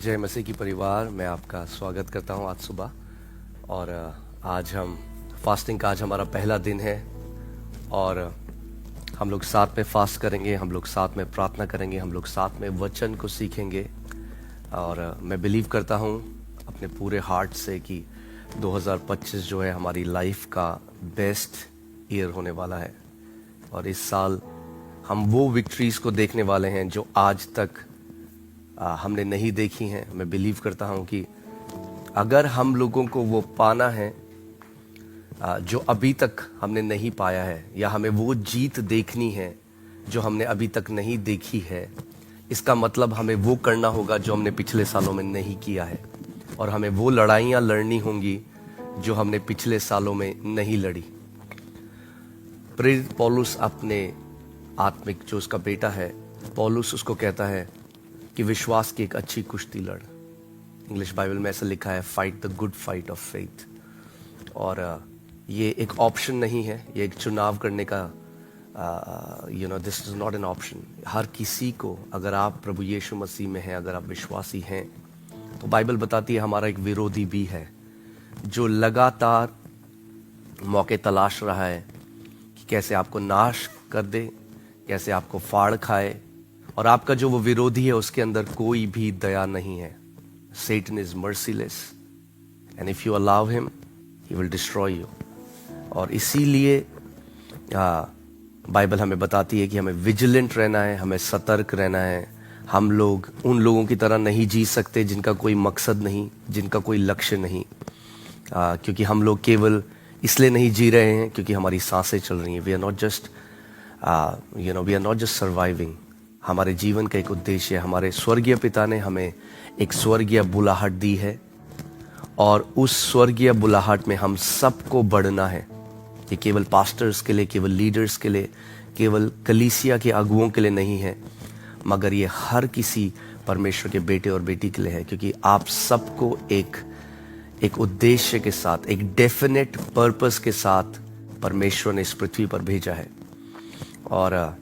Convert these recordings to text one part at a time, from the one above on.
जय मसीह की परिवार, मैं आपका स्वागत करता हूं आज सुबह। और आज हम फास्टिंग का आज हमारा पहला दिन है और हम लोग साथ में फास्ट करेंगे, हम लोग साथ में प्रार्थना करेंगे, हम लोग साथ में वचन को सीखेंगे। और मैं बिलीव करता हूं अपने पूरे हार्ट से कि 2025 जो है हमारी लाइफ का बेस्ट ईयर होने वाला है। और इस साल हम वो विक्ट्रीज को देखने वाले हैं जो आज तक हमने नहीं देखी हैं। मैं बिलीव करता हूं कि अगर हम लोगों को वो पाना है जो अभी तक हमने नहीं पाया है, या हमें वो जीत देखनी है जो हमने अभी तक नहीं देखी है, इसका मतलब हमें वो करना होगा जो हमने पिछले सालों में नहीं किया है, और हमें वो लड़ाइयाँ लड़नी होंगी जो हमने पिछले सालों में नहीं लड़ी। प्रेरित पौलुस अपने आत्मिक जो उसका बेटा है पौलुस, उसको कहता है कि विश्वास की एक अच्छी कुश्ती लड़। इंग्लिश बाइबल में ऐसा लिखा है, fight the good fight of faith. और ये एक ऑप्शन नहीं है, ये एक चुनाव करने का this is not an option. हर किसी को, अगर आप प्रभु यीशु मसीह में हैं, अगर आप विश्वासी हैं, तो बाइबल बताती है हमारा एक विरोधी भी है जो लगातार मौके तलाश रहा है कि कैसे आपको नाश कर दे, कैसे आपको फाड़ खाए। और आपका जो वो विरोधी है उसके अंदर कोई भी दया नहीं है। Satan is merciless and if you allow him, he will destroy you। और इसीलिए बाइबल हमें बताती है कि हमें विजिलेंट रहना है, हमें सतर्क रहना है। हम लोग उन लोगों की तरह नहीं जी सकते जिनका कोई मकसद नहीं, जिनका कोई लक्ष्य नहीं। क्योंकि हम लोग केवल इसलिए नहीं जी रहे हैं क्योंकि हमारी सांसें चल रही हैं। We are not just surviving. हमारे जीवन का एक उद्देश्य है। हमारे स्वर्गीय पिता ने हमें एक स्वर्गीय बुलाहट दी है, और उस स्वर्गीय बुलाहट में हम सबको बढ़ना है। ये केवल पास्टर्स के लिए, केवल लीडर्स के लिए, केवल कलीसिया के अगुओं के लिए नहीं है, मगर ये हर किसी परमेश्वर के बेटे और बेटी के लिए है। क्योंकि आप सबको एक उद्देश्य के साथ, एक डेफिनेट पर्पस के साथ परमेश्वर ने इस पृथ्वी पर भेजा है। और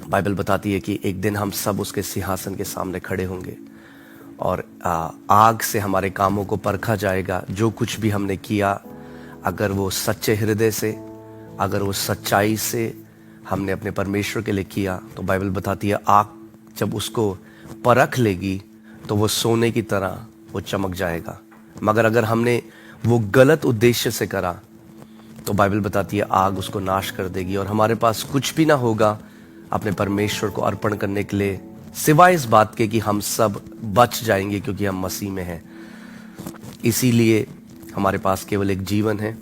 बाइबल बताती है कि एक दिन हम सब उसके सिंहासन के सामने खड़े होंगे, और आग से हमारे कामों को परखा जाएगा। जो कुछ भी हमने किया, अगर वो सच्चे हृदय से, अगर वो सच्चाई से हमने अपने परमेश्वर के लिए किया, तो बाइबल बताती है आग जब उसको परख लेगी तो वो सोने की तरह वो चमक जाएगा। मगर अगर हमने वो गलत उद्देश्य से करा, तो बाइबल बताती है आग उसको नाश कर देगी, और हमारे पास कुछ भी ना होगा अपने परमेश्वर को अर्पण करने के लिए, सिवाय इस बात के कि हम सब बच जाएंगे क्योंकि हम मसीह में हैं। इसीलिए हमारे पास केवल एक जीवन है।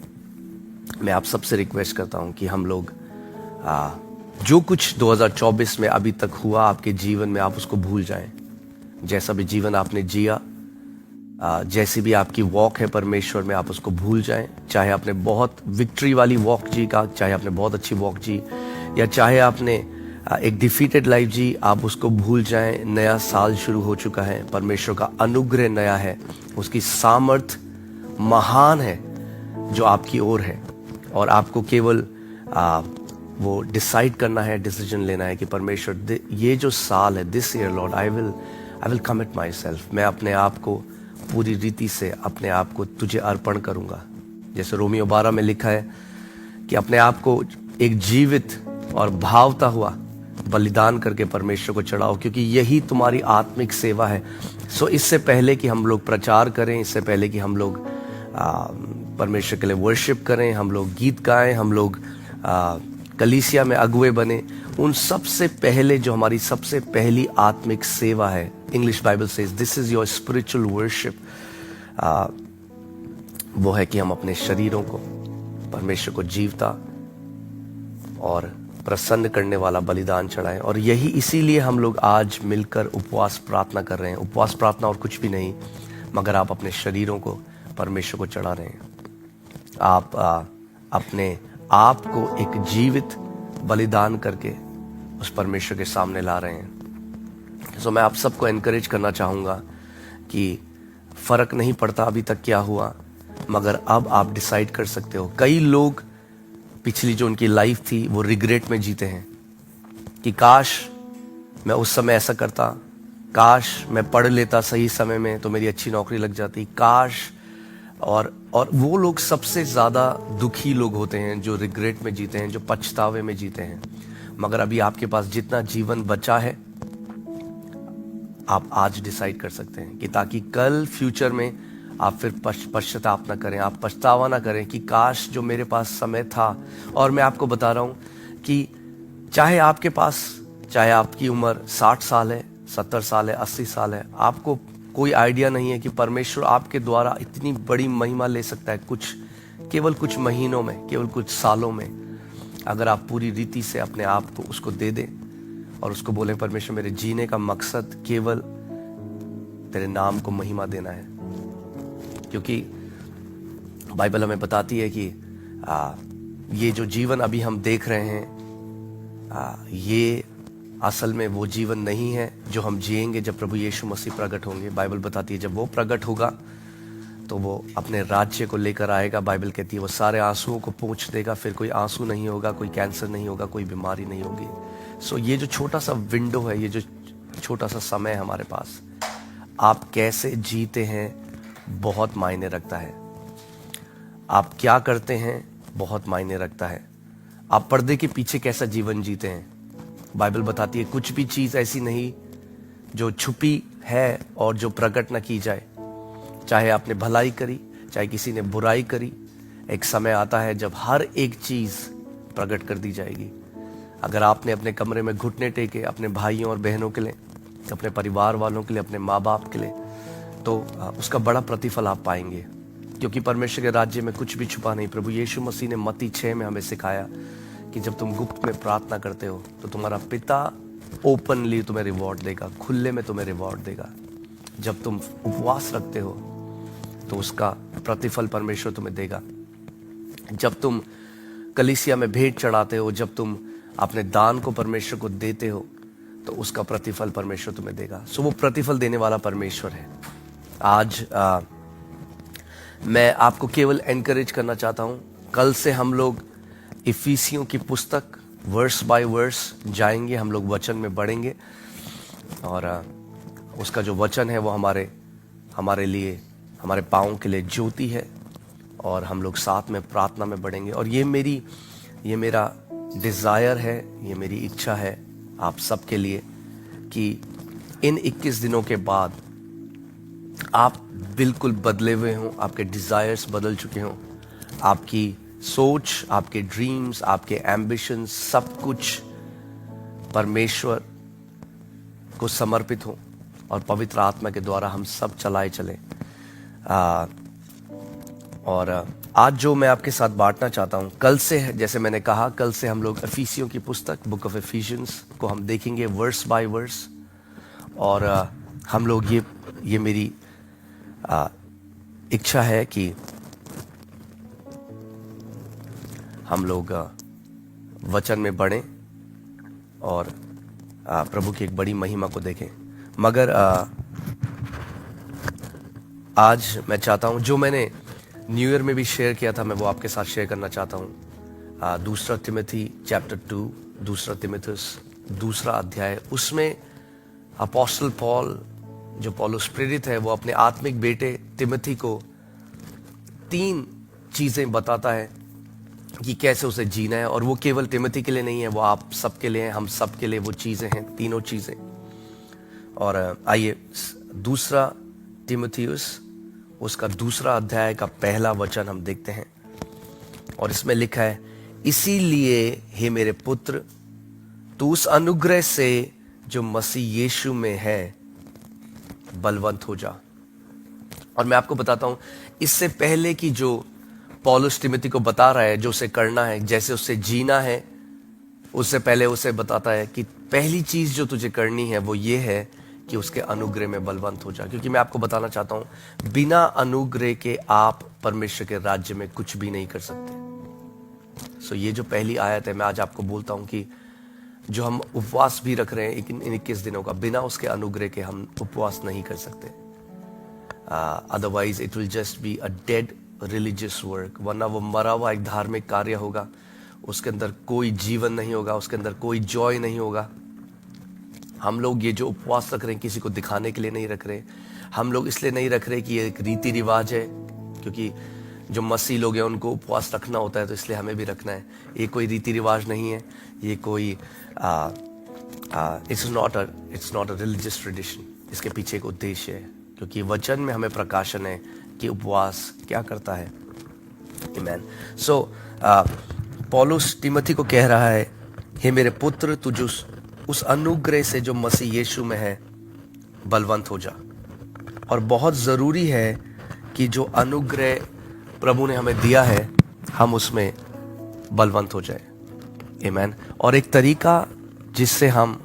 मैं आप सबसे रिक्वेस्ट करता हूं कि हम लोग जो कुछ 2024 में अभी तक हुआ आपके जीवन में, आप उसको भूल जाएं। जैसा भी जीवन आपने जिया, जैसी भी आपकी वॉक है परमेश्वर में, आप उसको भूल जाएं। चाहे आपने बहुत विक्ट्री वाली वॉक जी का, चाहे आपने बहुत अच्छी वॉक जी, या चाहे आपने एक डिफीटेड लाइफ जी, आप उसको भूल जाएं। नया साल शुरू हो चुका है, परमेश्वर का अनुग्रह नया है, उसकी सामर्थ महान है जो आपकी ओर है। और आपको केवल वो डिसाइड करना है, डिसीजन लेना है कि परमेश्वर, ये जो साल है, this year Lord I will commit my self. मैं अपने आप को पूरी रीति से, अपने आप को तुझे अर्पण करूंगा। जैसे रोमियो 12 में लिखा है कि अपने आप को एक जीवित और भावता हुआ बलिदान करके परमेश्वर को चढ़ाओ, क्योंकि यही तुम्हारी आत्मिक सेवा है। सो इससे पहले कि हम लोग प्रचार करें, इससे पहले कि हम लोग परमेश्वर के लिए वर्शिप करें, हम लोग गीत गाएं, हम लोग कलीसिया में अगुए बने, उन सबसे पहले जो हमारी सबसे पहली आत्मिक सेवा है, English Bible says this is your spiritual worship, वो है कि हम अपने शरीरों को परमेश्वर को जीवता और प्रसन्न करने वाला बलिदान चढ़ाएं। और यही इसीलिए हम लोग आज मिलकर उपवास प्रार्थना कर रहे हैं। उपवास प्रार्थना और कुछ भी नहीं, मगर आप अपने शरीरों को परमेश्वर को चढ़ा रहे हैं। आप अपने आप को एक जीवित बलिदान करके उस परमेश्वर के सामने ला रहे हैं। सो मैं आप सबको एनकरेज करना चाहूँगा कि फर्क नहीं पड़ता अभी तक क्या हुआ, मगर अब आप डिसाइड कर सकते हो। कई लोग पिछली जो उनकी लाइफ थी वो रिग्रेट में जीते हैं कि काश मैं उस समय ऐसा करता, काश मैं पढ़ लेता सही समय में तो मेरी अच्छी नौकरी लग जाती। काश और वो लोग सबसे ज़्यादा दुखी लोग होते हैं जो रिग्रेट में जीते हैं, जो पछतावे में जीते हैं। मगर अभी आपके पास जितना जीवन बचा है, आप आज डिसाइड कर सकते हैं कि ताकि कल फ्यूचर में आप फिर पश्चाताप ना करें, आप पछतावा ना करें कि काश जो मेरे पास समय था। और मैं आपको बता रहा हूं कि चाहे आपके पास, चाहे आपकी उम्र 60 साल है, 70 साल है, 80 साल है, आपको कोई आइडिया नहीं है कि परमेश्वर आपके द्वारा इतनी बड़ी महिमा ले सकता है केवल कुछ महीनों में, केवल कुछ सालों में, अगर आप पूरी रीति से अपने आप को उसको दे दें और उसको बोलें, परमेश्वर मेरे जीने का मकसद केवल तेरे नाम को महिमा देना है। क्योंकि बाइबल हमें बताती है कि ये जो जीवन अभी हम देख रहे हैं, ये असल में वो जीवन नहीं है जो हम जिएंगे जब प्रभु यीशु मसीह प्रकट होंगे। बाइबल बताती है जब वो प्रकट होगा तो वो अपने राज्य को लेकर आएगा। बाइबल कहती है वो सारे आंसुओं को पोंछ देगा, फिर कोई आंसू नहीं होगा, कोई कैंसर नहीं होगा, कोई बीमारी नहीं होगी। सो ये जो छोटा सा विंडो है, ये जो छोटा सा समय है हमारे पास, आप कैसे जीते हैं बहुत मायने रखता है। आप क्या करते हैं बहुत मायने रखता है। आप पर्दे के पीछे कैसा जीवन जीते हैं। बाइबल बताती है कुछ भी चीज ऐसी नहीं जो छुपी है और जो प्रकट न की जाए। चाहे आपने भलाई करी, चाहे किसी ने बुराई करी, एक समय आता है जब हर एक चीज प्रकट कर दी जाएगी। अगर आपने अपने कमरे में घुटने टेके अपने भाइयों और बहनों के लिए, अपने परिवार वालों के लिए, अपने माँ बाप के लिए, तो उसका बड़ा प्रतिफल आप पाएंगे। क्योंकि परमेश्वर के राज्य में कुछ भी छुपा नहीं। प्रभु यीशु मसीह ने मत्ती 6 में हमें सिखाया कि जब तुम गुप्त में प्रार्थना करते हो तो तुम्हारा पिता ओपनली तुम्हें रिवॉर्ड देगा, खुले में तुम्हें रिवॉर्ड देगा। जब तुम उपवास रखते हो तो उसका प्रतिफल परमेश्वर तुम्हें देगा। जब तुम कलीसिया में भेंट चढ़ाते हो, जब तुम अपने दान को परमेश्वर को देते हो तो उसका प्रतिफल परमेश्वर तुम्हें देगा। सो वो प्रतिफल देने वाला परमेश्वर है। आज मैं आपको केवल एनकरेज करना चाहता हूं, कल से हम लोग इफिसियों की पुस्तक वर्स बाय वर्स जाएंगे, हम लोग वचन में बढ़ेंगे और उसका जो वचन है वो हमारे लिए, हमारे पाँव के लिए ज्योति है और हम लोग साथ में प्रार्थना में बढ़ेंगे। और ये मेरा डिज़ायर है, ये मेरी इच्छा है आप सबके लिए कि इन 21 दिनों के बाद आप बिल्कुल बदले हुए हों, आपके डिज़ायर्स बदल चुके हों, आपकी सोच, आपके ड्रीम्स, आपके एम्बिशंस, सब कुछ परमेश्वर को समर्पित हो और पवित्र आत्मा के द्वारा हम सब चलाए चलें। और आज जो मैं आपके साथ बांटना चाहता हूं, कल से, जैसे मैंने कहा, कल से हम लोग एफिसियों की पुस्तक बुक ऑफ एफिशियंस को हम देखेंगे वर्स बाय वर्स। और हम लोग ये मेरी इच्छा है कि हम लोग वचन में बढ़ें और प्रभु की एक बड़ी महिमा को देखें। मगर आज मैं चाहता हूं, जो मैंने न्यू ईयर में भी शेयर किया था, मैं वो आपके साथ शेयर करना चाहता हूं। दूसरा तिमोथी चैप्टर 2, दूसरा तिमोथुस दूसरा अध्याय, उसमें अपोस्टल पॉल, जो पौलुस प्रेरित है, वो अपने आत्मिक बेटे तिमोथी को 3 चीजें बताता है कि कैसे उसे जीना है। और वो केवल तिमोथी के लिए नहीं है, वो आप सबके लिए है, हम सबके लिए वो चीजें हैं, तीनों चीजें। और आइए दूसरा तिमोथियुस उसका दूसरा अध्याय का पहला वचन हम देखते हैं। और इसमें लिखा है, इसीलिए हे मेरे पुत्र, तू उस अनुग्रह से जो मसीह यीशु में है बलवंत हो जा। और मैं आपको बताता हूं, इससे पहले कि जो पौलुस तिमोथी को बता रहा है जो उसे करना है, जैसे उसे जीना है, उससे पहले उसे बताता है कि पहली चीज जो तुझे करनी है वो ये है कि उसके अनुग्रह में बलवंत हो जा। क्योंकि मैं आपको बताना चाहता हूं, बिना अनुग्रह के आप परमेश्वर के राज्य में कुछ भी नहीं कर सकते। सो ये जो पहली आयत है, मैं आज आपको बोलता हूं कि जो हम उपवास भी रख रहे हैं इन 21 दिनों का, बिना उसके अनुग्रह के हम उपवास नहीं कर सकते। Otherwise it will just be a dead religious work, वरना वो मरा हुआ एक धार्मिक कार्य होगा, उसके अंदर कोई जीवन नहीं होगा, उसके अंदर कोई जॉय नहीं होगा। हम लोग ये जो उपवास रख रहे हैं किसी को दिखाने के लिए नहीं रख रहे, हम लोग इसलिए नहीं रख रहे कि ये एक रीति रिवाज है, क्योंकि जो मसीह लोग हैं उनको उपवास रखना होता है तो इसलिए हमें भी रखना है। ये कोई रीति रिवाज नहीं है, ये कोई it's not a religious tradition. इसके पीछे एक उद्देश्य है, क्योंकि वचन में हमें प्रकाशन है कि उपवास क्या करता है। आमीन। सो पौलुस तिमोथी को कह रहा है, हे मेरे पुत्र, तुझ उस अनुग्रह से जो मसीह यीशु में है बलवंत हो जा। और बहुत ज़रूरी है कि जो अनुग्रह प्रभु ने हमें दिया है हम उसमें बलवंत हो जाए। आमीन। और एक तरीका जिससे हम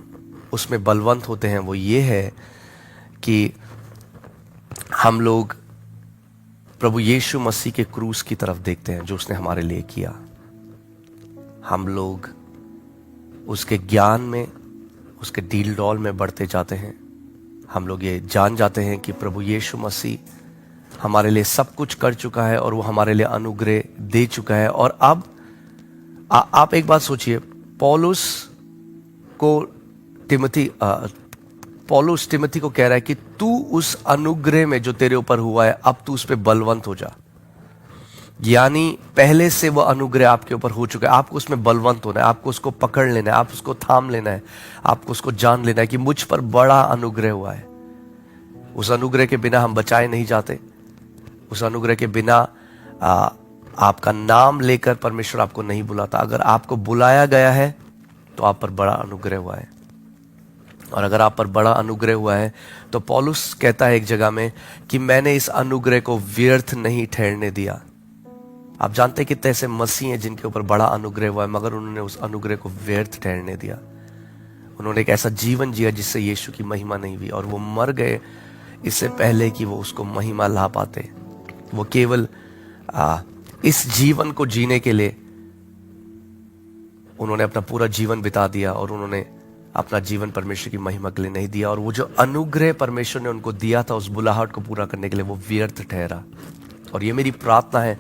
उसमें बलवंत होते हैं वो ये है कि हम लोग प्रभु यीशु मसीह के क्रूस की तरफ देखते हैं जो उसने हमारे लिए किया। हम लोग उसके ज्ञान में, उसके डील डॉल में बढ़ते जाते हैं। हम लोग ये जान जाते हैं कि प्रभु यीशु मसीह हमारे लिए सब कुछ कर चुका है और वो हमारे लिए अनुग्रह दे चुका है। और अब आप एक बात सोचिए, पौलुस तिमोथी को कह रहा है कि तू उस अनुग्रह में जो तेरे ऊपर हुआ है अब तू उस पे बलवंत हो जा। यानी पहले से वो अनुग्रह आपके ऊपर हो चुका है, आपको उसमें बलवंत होना है, आपको उसको पकड़ लेना है, आप उसको थाम लेना है, आपको उसको जान लेना है कि मुझ पर बड़ा अनुग्रह हुआ है। उस अनुग्रह के बिना हम बचाए नहीं जाते। उस अनुग्रह के बिना आपका नाम लेकर परमेश्वर आपको नहीं बुलाता। अगर आपको बुलाया गया है तो आप पर बड़ा अनुग्रह हुआ है। और अगर आप पर बड़ा अनुग्रह हुआ है तो पौलुस कहता है एक जगह में कि मैंने इस अनुग्रह को व्यर्थ नहीं ठहरने दिया। आप जानते हैं कितने ऐसे मसीह हैं जिनके ऊपर बड़ा अनुग्रह हुआ है मगर उन्होंने उस अनुग्रह को व्यर्थ ठहरने दिया। उन्होंने एक ऐसा जीवन जिया जिससे यीशु की महिमा नहीं हुई, और वो मर गए इससे पहले कि वो उसको महिमा ला पाते। वो केवल इस जीवन को जीने के लिए उन्होंने अपना पूरा जीवन बिता दिया और उन्होंने अपना जीवन परमेश्वर की महिमा के लिए नहीं दिया। और वो जो अनुग्रह परमेश्वर ने उनको दिया था उस बुलाहट को पूरा करने के लिए, वो व्यर्थ ठहरा। और ये मेरी प्रार्थना है,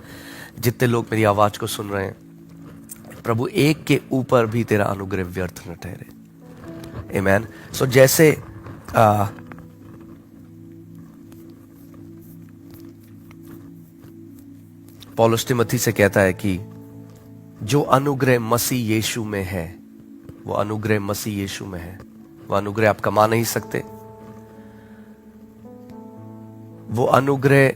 जितने लोग मेरी आवाज को सुन रहे हैं, प्रभु एक के ऊपर भी तेरा अनुग्रह व्यर्थ न ठहरे। आमीन। सो जैसे पौलुस तिमोथी से कहता है कि जो अनुग्रह मसीह यीशु में है, वो अनुग्रह मसीह यीशु में है। वो अनुग्रह आप कमा नहीं सकते। वो अनुग्रह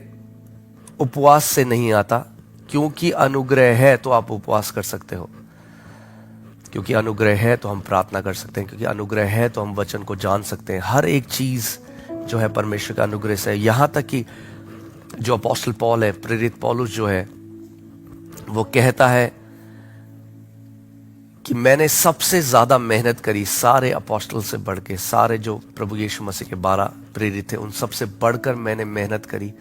उपवास से नहीं आता। क्योंकि अनुग्रह है तो आप उपवास कर सकते हो, क्योंकि अनुग्रह है तो हम प्रार्थना कर सकते हैं, क्योंकि अनुग्रह है तो हम वचन को जान सकते हैं। हर एक चीज जो है परमेश्वर का अनुग्रह से है। यहां तक कि जो अपोस्टल पॉल है, प्रेरित पौलुस जो है, वो कहता है कि मैंने सबसे ज्यादा मेहनत करी सारे अपोस्टल से बढ़ के, सारे जो प्रभु यीशु मसीह के 12 प्रेरित थे उन सबसे बढ़कर मैंने मेहनत करी।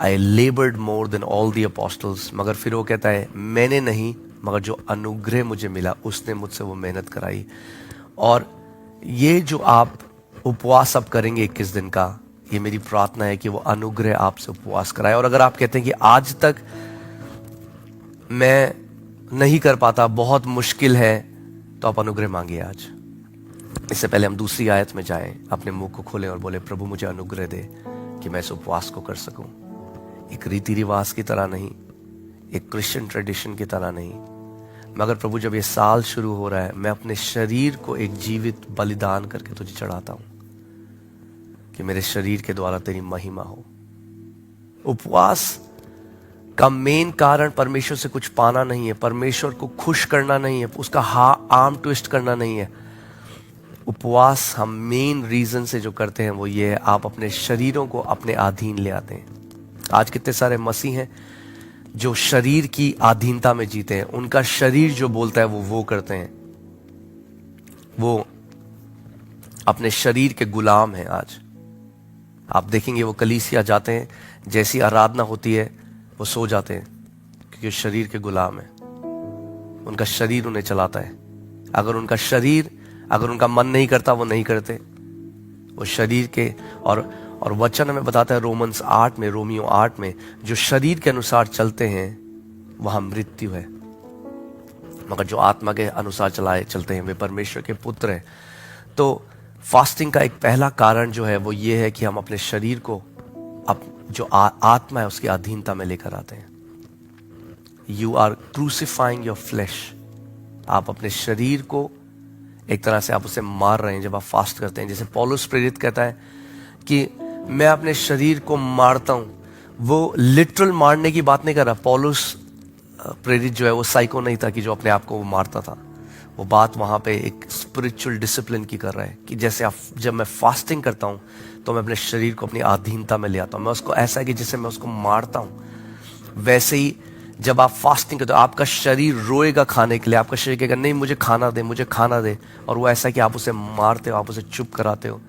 I laboured more than all the apostles. मगर फिर वो कहता है मैंने नहीं, मगर जो अनुग्रह मुझे मिला उसने मुझसे वो मेहनत कराई। और ये जो आप उपवास अब करेंगे 21 दिन का, ये मेरी प्रार्थना है कि वो अनुग्रह आपसे उपवास कराए। और अगर आप कहते हैं कि आज तक मैं नहीं कर पाता, बहुत मुश्किल है, तो आप अनुग्रह मांगिए आज। इससे पहले हम दूसरी आयत में जाएं, अपने मुंह को खोलें और बोले प्रभु मुझे अनुग्रह दे कि मैं इस उपवास को कर सकूं। एक रीति रिवाज की तरह नहीं, एक क्रिश्चियन ट्रेडिशन की तरह नहीं, मगर प्रभु जब ये साल शुरू हो रहा है, मैं अपने शरीर को एक जीवित बलिदान करके तुझे चढ़ाता हूं कि मेरे शरीर के द्वारा तेरी महिमा हो। उपवास का मेन कारण परमेश्वर से कुछ पाना नहीं है, परमेश्वर को खुश करना नहीं है, उसका आर्म ट्विस्ट करना नहीं है। उपवास हम मेन रीजन से जो करते हैं वो ये है, आप अपने शरीरों को अपने अधीन ले आते हैं। आज कितने सारे मसीह हैं जो शरीर की अधीनता में जीते हैं। उनका शरीर जो बोलता है वो करते हैं। वो अपने शरीर के गुलाम हैं। आज आप देखेंगे वो कलीसिया जाते हैं, जैसी आराधना होती है वो सो जाते हैं, क्योंकि शरीर के गुलाम है। उनका शरीर उन्हें चलाता है। अगर उनका मन नहीं करता वो नहीं करते। वो शरीर के और वचन हमें बताता है रोमियो 8 में, जो शरीर के अनुसार चलते हैं वहां मृत्यु है, मगर जो आत्मा के अनुसार चलते हैं वे परमेश्वर के पुत्र हैं। तो फास्टिंग का एक पहला कारण जो है वो ये है कि हम अपने शरीर को जो आत्मा है उसकी अधीनता में लेकर आते हैं। You are crucifying your flesh. आप अपने शरीर को एक तरह से आप उसे मार रहे हैं जब आप फास्ट करते हैं। जैसे पौलुस प्रेरित कहता है कि मैं अपने शरीर को मारता हूं। वो लिटरल मारने की बात नहीं कर रहा। पौलुस प्रेरित जो है वो साइको नहीं था कि जो अपने आप को वो मारता था। वो बात वहां पे एक स्पिरिचुअल डिसिप्लिन की कर रहा है कि जैसे आप, जब मैं फास्टिंग करता हूं तो मैं अपने शरीर को अपनी अधीनता में ले आता हूं। मैं उसको ऐसा है कि जैसे मैं उसको मारता हूं, वैसे ही जब आप फास्टिंग करते हो आपका शरीर रोएगा खाने के लिए। आपका शरीर कहेगा नहीं मुझे खाना दे, मुझे खाना दे। और वो ऐसा है कि आप उसे मारते हो, आप उसे चुप कराते हो।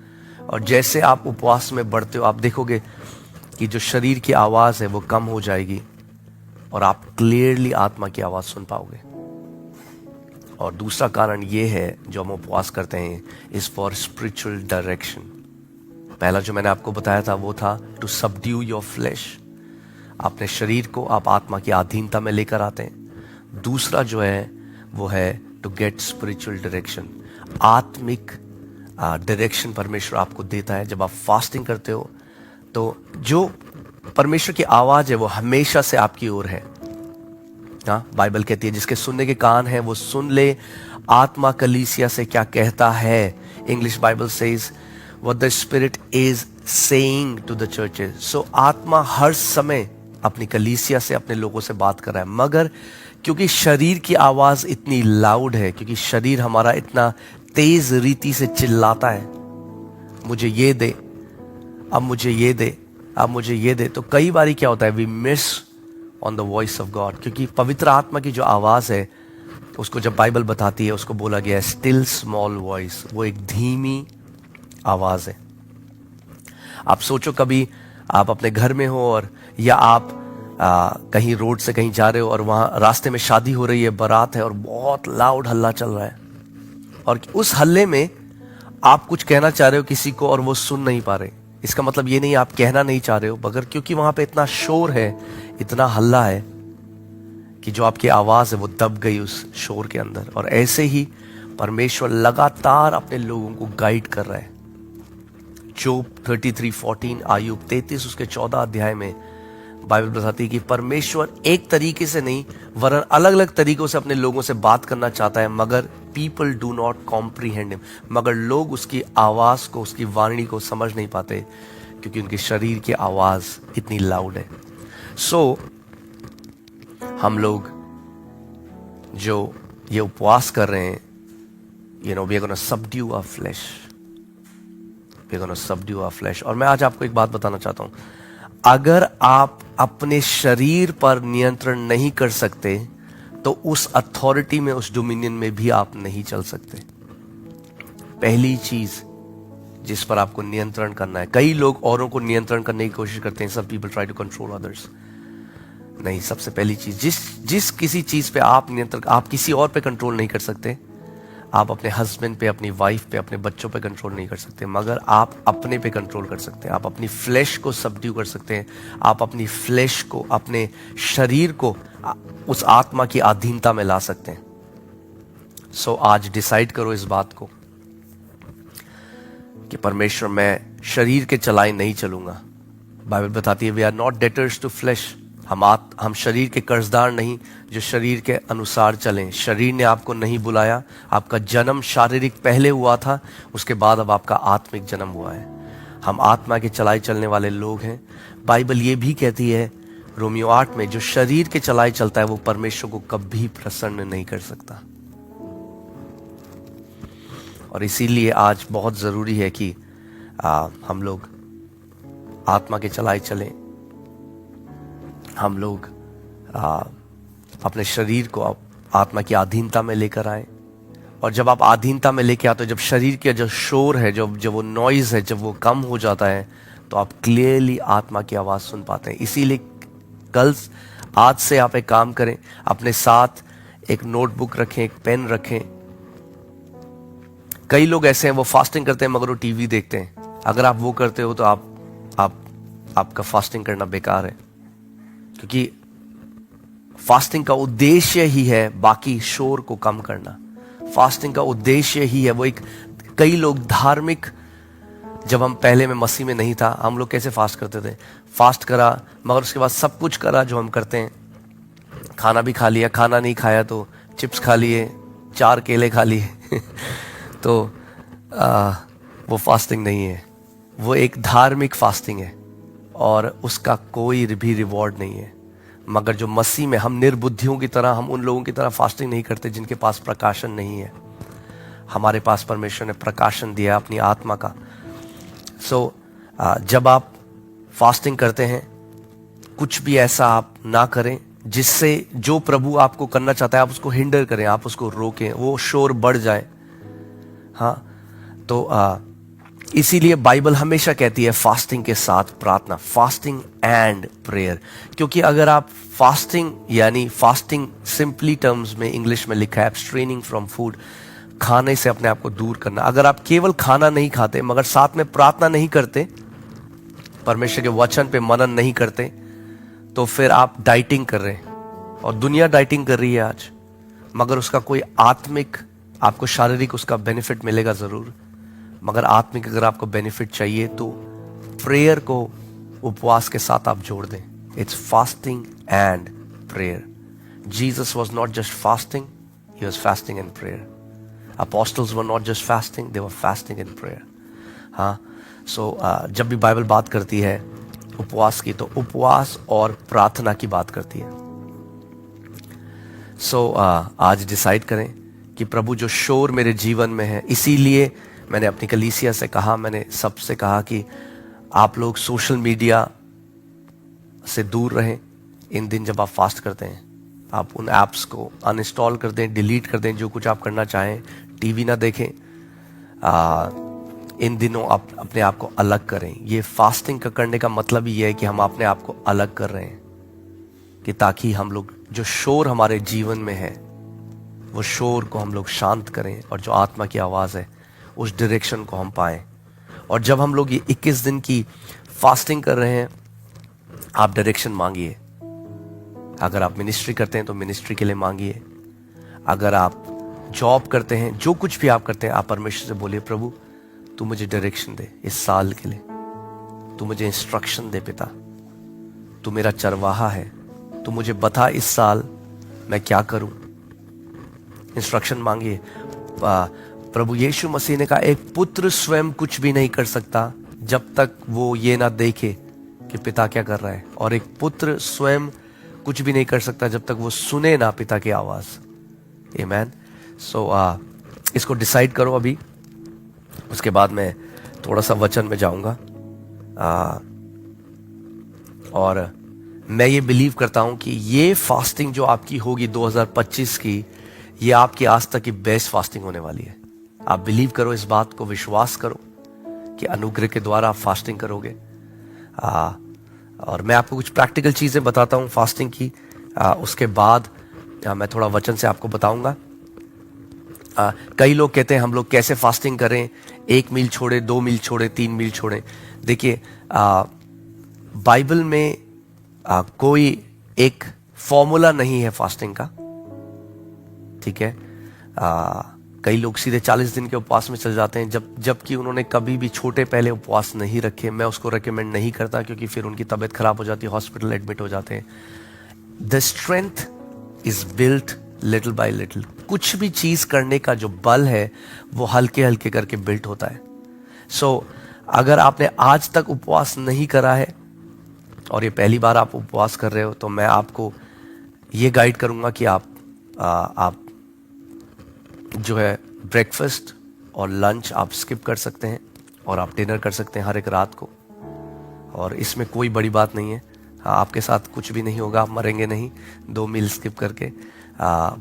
और जैसे आप उपवास में बढ़ते हो आप देखोगे कि जो शरीर की आवाज है वो कम हो जाएगी और आप क्लियरली आत्मा की आवाज सुन पाओगे। और दूसरा कारण ये है जो हम उपवास करते हैं इज फॉर स्पिरिचुअल डायरेक्शन। पहला जो मैंने आपको बताया था वो था टू सबड्यू योर फ्लैश। अपने शरीर को आप आत्मा की अधीनता में लेकर आते हैं। दूसरा जो है वो है टू गेट स्पिरिचुअल डायरेक्शन। आत्मिक डायरेक्शन परमेश्वर आपको देता है। जब आप फास्टिंग करते हो तो जो परमेश्वर की आवाज है वो हमेशा से आपकी ओर है। हाँ, बाइबल कहती है जिसके सुनने के कान हैं वो सुन ले आत्मा कलीसिया से क्या कहता है। English Bible says what the spirit is saying to the churches. So आत्मा हर समय अपनी कलीसिया से, अपने लोगों से बात कर रहा है। मगर क्योंकि शरीर की आवाज इतनी लाउड है, क्योंकि शरीर हमारा इतना तेज रीति से चिल्लाता है, मुझे ये दे, अब मुझे ये दे, अब मुझे ये दे, तो कई बार क्या होता है we miss on the voice of God. क्योंकि पवित्र आत्मा की जो आवाज है उसको जब बाइबल बताती है उसको बोला गया है स्टिल स्मॉल वॉइस। वो एक धीमी आवाज है। आप सोचो कभी आप अपने घर में हो और या आप कहीं रोड से कहीं जा रहे हो और वहां रास्ते में शादी हो रही है, बारात है और बहुत लाउड हल्ला चल रहा है और उस हल्ले में आप कुछ कहना चाह रहे हो किसी को और वो सुन नहीं पा रहे। इसका मतलब ये नहीं आप कहना नहीं चाह रहे हो, मगर क्योंकि वहां पे इतना शोर है, इतना हल्ला है कि जो आपकी आवाज है वो दब गई उस शोर के अंदर। और ऐसे ही परमेश्वर लगातार अपने लोगों को गाइड कर रहा है। जोब 33:14, आयुब 33 उसके 14 अध्याय में बाइबल बताती है कि परमेश्वर एक तरीके से नहीं वरन अलग अलग तरीकों से अपने लोगों से बात करना चाहता है, मगर people do not comprehend him. मगर लोग उसकी आवाज को, उसकी वाणी को समझ नहीं पाते क्योंकि उनके शरीर की आवाज इतनी लाउड है। सो हम लोग जो ये उपवास कर रहे हैं, we are gonna subdue our flesh, we are gonna subdue our flesh. और मैं आज आपको एक बात बताना चाहता हूं, अगर आप अपने शरीर पर नियंत्रण नहीं कर सकते तो उस अथॉरिटी में, उस डोमिनियन में भी आप नहीं चल सकते। पहली चीज जिस पर आपको नियंत्रण करना है, कई लोग औरों को नियंत्रण करने की कोशिश करते हैं, सब people try to control others. नहीं, सबसे पहली चीज जिस किसी चीज पे आप नियंत्रण, आप किसी और पे कंट्रोल नहीं कर सकते। आप अपने हस्बैंड पे, अपनी वाइफ पे, अपने बच्चों पे कंट्रोल नहीं कर सकते, मगर आप अपने पे कंट्रोल कर सकते हैं। आप अपनी फ्लैश को सबड्यू कर सकते हैं। आप अपनी फ्लैश को, अपने शरीर को उस आत्मा की अधीनता में ला सकते हैं। सो आज डिसाइड करो इस बात को कि परमेश्वर मैं शरीर के चलाए नहीं चलूंगा। बाइबल बताती है we are not debtors to flesh. हम शरीर के कर्जदार नहीं जो शरीर के अनुसार चलें। शरीर ने आपको नहीं बुलाया। आपका जन्म शारीरिक पहले हुआ था, उसके बाद अब आपका आत्मिक जन्म हुआ है। हम आत्मा के चलाए चलने वाले लोग हैं। बाइबल ये भी कहती है रोमियो 8 में, जो शरीर के चलाए चलता है वो परमेश्वर को कभी प्रसन्न नहीं कर सकता। और इसीलिए आज बहुत जरूरी है कि हम लोग आत्मा के चलाए चलें। हम लोग अपने शरीर को आत्मा की अधीनता में लेकर आए। और जब आप अधीनता में लेके आते हो, जब शरीर का जो शोर है, जब वो नॉइज है, जब वो कम हो जाता है, तो आप क्लियरली आत्मा की आवाज सुन पाते हैं। इसीलिए आज से आप एक काम करें, अपने साथ एक नोटबुक रखें, एक पेन रखें। कई लोग ऐसे हैं वो फास्टिंग करते हैं मगर वो टीवी देखते हैं। अगर आप वो करते हो तो आपका फास्टिंग करना बेकार है, क्योंकि फास्टिंग का उद्देश्य ही है बाकी शोर को कम करना। फास्टिंग का उद्देश्य ही है, वो एक कई लोग धार्मिक, जब हम पहले में मसीह में नहीं था, हम लोग कैसे फास्ट करते थे? फास्ट करा, मगर उसके बाद सब कुछ करा जो हम करते हैं। खाना भी खा लिया, खाना नहीं खाया तो चिप्स खा लिए, 4 केले खा लिए तो वो फास्टिंग नहीं है, वो एक धार्मिक फास्टिंग है और उसका कोई भी रिवॉर्ड नहीं है। मगर जो मसीह में, हम निर्बुद्धियों की तरह, हम उन लोगों की तरह फास्टिंग नहीं करते जिनके पास प्रकाशन नहीं है। हमारे पास परमेश्वर ने प्रकाशन दिया अपनी आत्मा का। जब आप फास्टिंग करते हैं, कुछ भी ऐसा आप ना करें जिससे जो प्रभु आपको करना चाहता है आप उसको हिंडर करें, आप उसको रोकें, वो शोर बढ़ जाए। हाँ, तो इसीलिए बाइबल हमेशा कहती है फास्टिंग के साथ प्रार्थना, फास्टिंग एंड प्रेयर। क्योंकि अगर आप फास्टिंग, यानी फास्टिंग सिंपली टर्म्स में इंग्लिश में लिखा है एब्स्ट्रेनिंग फ्रॉम फूड, खाने से अपने आप को दूर करना। अगर आप केवल खाना नहीं खाते मगर साथ में प्रार्थना नहीं करते, परमेश्वर के वचन पे मनन नहीं करते, तो फिर आप डाइटिंग कर रहे हैं। और दुनिया डाइटिंग कर रही है आज, मगर उसका कोई आत्मिक, आपको शारीरिक उसका बेनिफिट मिलेगा जरूर, मगर आत्मिक अगर आपको बेनिफिट चाहिए तो प्रेयर को उपवास के साथ आप जोड़ दें। It's fasting and prayer. Jesus was not just fasting, he was fasting and prayer. Apostles were not just fasting, they were fasting and prayer. हाँ, जब भी बाइबल बात करती है उपवास की, तो उपवास और प्रार्थना की बात करती है। आज डिसाइड करें कि प्रभु जो शोर मेरे जीवन में है, इसीलिए मैंने अपनी कलीसिया से कहा, मैंने सबसे कहा कि आप लोग सोशल मीडिया से दूर रहें। इन दिन जब आप फास्ट करते हैं, आप उन ऐप्स को अनइंस्टॉल कर दें, डिलीट कर दें, जो कुछ आप करना चाहें, टीवी ना देखें। इन दिनों आप अपने आप को अलग करें। ये फास्टिंग का करने का मतलब ही है कि हम अपने आप को अलग कर रहे हैं, कि ताकि हम लोग जो शोर हमारे जीवन में है, वो शोर को हम लोग शांत करें और जो आत्मा की आवाज़ है उस डायरेक्शन को हम पाएं। और जब हम लोग ये 21 दिन की फास्टिंग कर रहे हैं, आप डायरेक्शन मांगिए। अगर आप मिनिस्ट्री करते हैं तो मिनिस्ट्री के लिए मांगिए। अगर आप जॉब करते हैं, जो कुछ भी आप करते हैं, आप परमेश्वर से बोलिए, प्रभु तू मुझे डायरेक्शन दे इस साल के लिए, तू मुझे इंस्ट्रक्शन दे पिता, तू मेरा चरवाहा है, तू मुझे बता इस साल मैं क्या करूं। इंस्ट्रक्शन मांगिए। प्रभु यीशु मसीह ने कहा, एक पुत्र स्वयं कुछ भी नहीं कर सकता जब तक वो ये ना देखे कि पिता क्या कर रहा है, और एक पुत्र स्वयं कुछ भी नहीं कर सकता जब तक वो सुने ना पिता की आवाज। आमेन। इसको डिसाइड करो अभी, उसके बाद मैं थोड़ा सा वचन में जाऊंगा। और मैं ये बिलीव करता हूं कि ये फास्टिंग जो आपकी होगी 2025 की, ये आपकी आज तक की बेस्ट फास्टिंग होने वाली है। आप बिलीव करो, इस बात को विश्वास करो कि अनुग्रह के द्वारा आप फास्टिंग करोगे। और मैं आपको कुछ प्रैक्टिकल चीजें बताता हूं फास्टिंग की। उसके बाद मैं थोड़ा वचन से आपको बताऊंगा। कई लोग कहते हैं हम लोग कैसे फास्टिंग करें, 1 मील छोड़े, 2 मील छोड़े, 3 मील छोड़े। देखिए, बाइबल में कोई एक फॉर्मूला नहीं है फास्टिंग का, ठीक है। कई लोग सीधे 40 दिन के उपवास में चल जाते हैं, जबकि उन्होंने कभी भी छोटे पहले उपवास नहीं रखे। मैं उसको रेकमेंड नहीं करता, क्योंकि फिर उनकी तबीयत खराब हो जाती है, हॉस्पिटल एडमिट हो जाते हैं। The strength is built little bye little. कुछ भी चीज करने का जो बल है वो हल्के हल्के करके बिल्ट होता है। अगर आपने आज तक उपवास नहीं करा है और ये पहली बार आप उपवास कर रहे हो, तो मैं आपको ये गाइड करूंगा कि आप जो है ब्रेकफास्ट और लंच आप स्किप कर सकते हैं, और आप डिनर कर सकते हैं हर एक रात को। और इसमें कोई बड़ी बात नहीं है। आपके साथ कुछ भी नहीं होगा, आप मरेंगे नहीं 2 मील स्किप करके।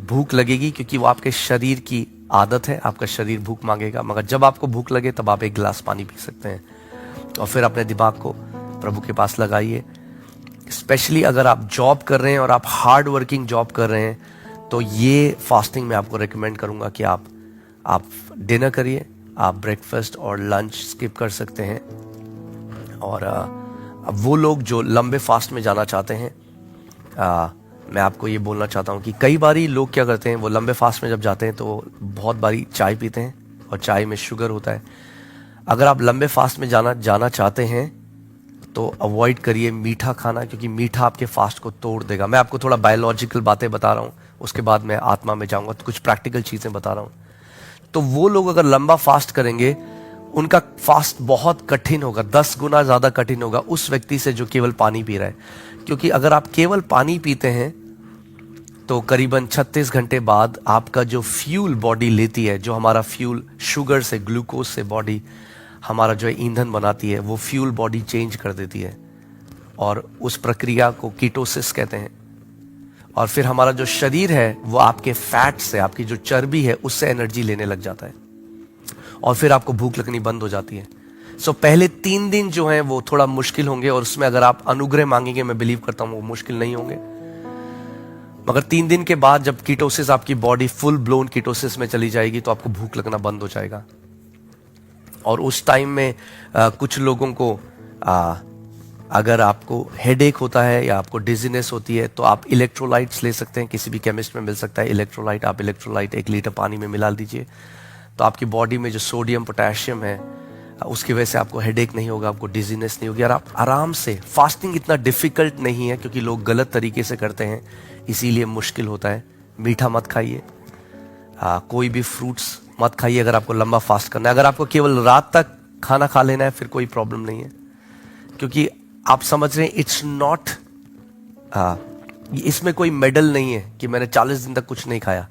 भूख लगेगी क्योंकि वो आपके शरीर की आदत है, आपका शरीर भूख मांगेगा, मगर जब आपको भूख लगे तब आप 1 गिलास पानी पी सकते हैं। और फिर अपने दिमाग को प्रभु के पास लगाइए। स्पेशली अगर आप जॉब कर रहे हैं और आप हार्ड वर्किंग जॉब कर रहे हैं, तो ये फास्टिंग मैं आपको रेकमेंड करूंगा कि आप डिनर करिए, आप ब्रेकफास्ट और लंच स्किप कर सकते हैं। और अब वो लोग जो लंबे फास्ट में जाना चाहते हैं, मैं आपको ये बोलना चाहता हूँ कि कई बारी लोग क्या करते हैं, वो लंबे फास्ट में जब जाते हैं तो बहुत बारी चाय पीते हैं, और चाय में शुगर होता है। अगर आप लंबे फास्ट में जाना चाहते हैं तो अवॉइड करिए मीठा खाना, क्योंकि मीठा आपके फास्ट को तोड़ देगा। मैं आपको थोड़ा बायोलॉजिकल बातें बता रहा हूँ, उसके बाद मैं आत्मा में जाऊंगा, तो कुछ प्रैक्टिकल चीजें बता रहा हूँ। तो वो लोग अगर लंबा फास्ट करेंगे, उनका फास्ट बहुत कठिन होगा, 10 गुना ज्यादा कठिन होगा उस व्यक्ति से जो केवल पानी पी रहा है। क्योंकि अगर आप केवल पानी पीते हैं तो करीबन 36 घंटे बाद आपका जो फ्यूल बॉडी लेती है, जो हमारा फ्यूल शुगर से, ग्लूकोज से बॉडी हमारा जो ईंधन बनाती है, वो फ्यूल बॉडी चेंज कर देती है और उस प्रक्रिया को कीटोसिस कहते हैं। और फिर हमारा जो शरीर है वो आपके फैट से, आपकी जो चर्बी है उससे एनर्जी लेने लग जाता है और फिर आपको भूख लगनी बंद हो जाती है। सो पहले 3 दिन जो है वो थोड़ा मुश्किल होंगे, और उसमें अगर आप अनुग्रह मांगेंगे, मैं बिलीव करता हूं वो मुश्किल नहीं होंगे। मगर 3 दिन के बाद जब कीटोसिस, आपकी बॉडी फुल ब्लोन कीटोसिस में चली जाएगी, तो आपको भूख लगना बंद हो जाएगा। और उस टाइम में कुछ लोगों को अगर आपको हेडेक होता है या आपको डिजीनेस होती है, तो आप इलेक्ट्रोलाइट्स ले सकते हैं, किसी भी केमिस्ट में मिल सकता है इलेक्ट्रोलाइट। आप इलेक्ट्रोलाइट 1 लीटर पानी में मिला दीजिए, तो आपकी बॉडी में जो सोडियम पोटेशियम है उसकी वजह से आपको हेडेक नहीं होगा, आपको डिजीनेस नहीं होगी, और आप आराम से। फास्टिंग इतना डिफिकल्ट नहीं है, क्योंकि लोग गलत तरीके से करते हैं, इसीलिए मुश्किल होता है। मीठा मत खाइए, कोई भी फ्रूट्स मत खाइए अगर आपको लंबा फास्ट करना है। अगर आपको केवल रात तक खाना खा लेना है, फिर कोई प्रॉब्लम नहीं है, क्योंकि आप समझ रहे हैं इट्स नॉट, इसमें कोई मेडल नहीं है कि मैंने 40 दिन तक कुछ नहीं खाया।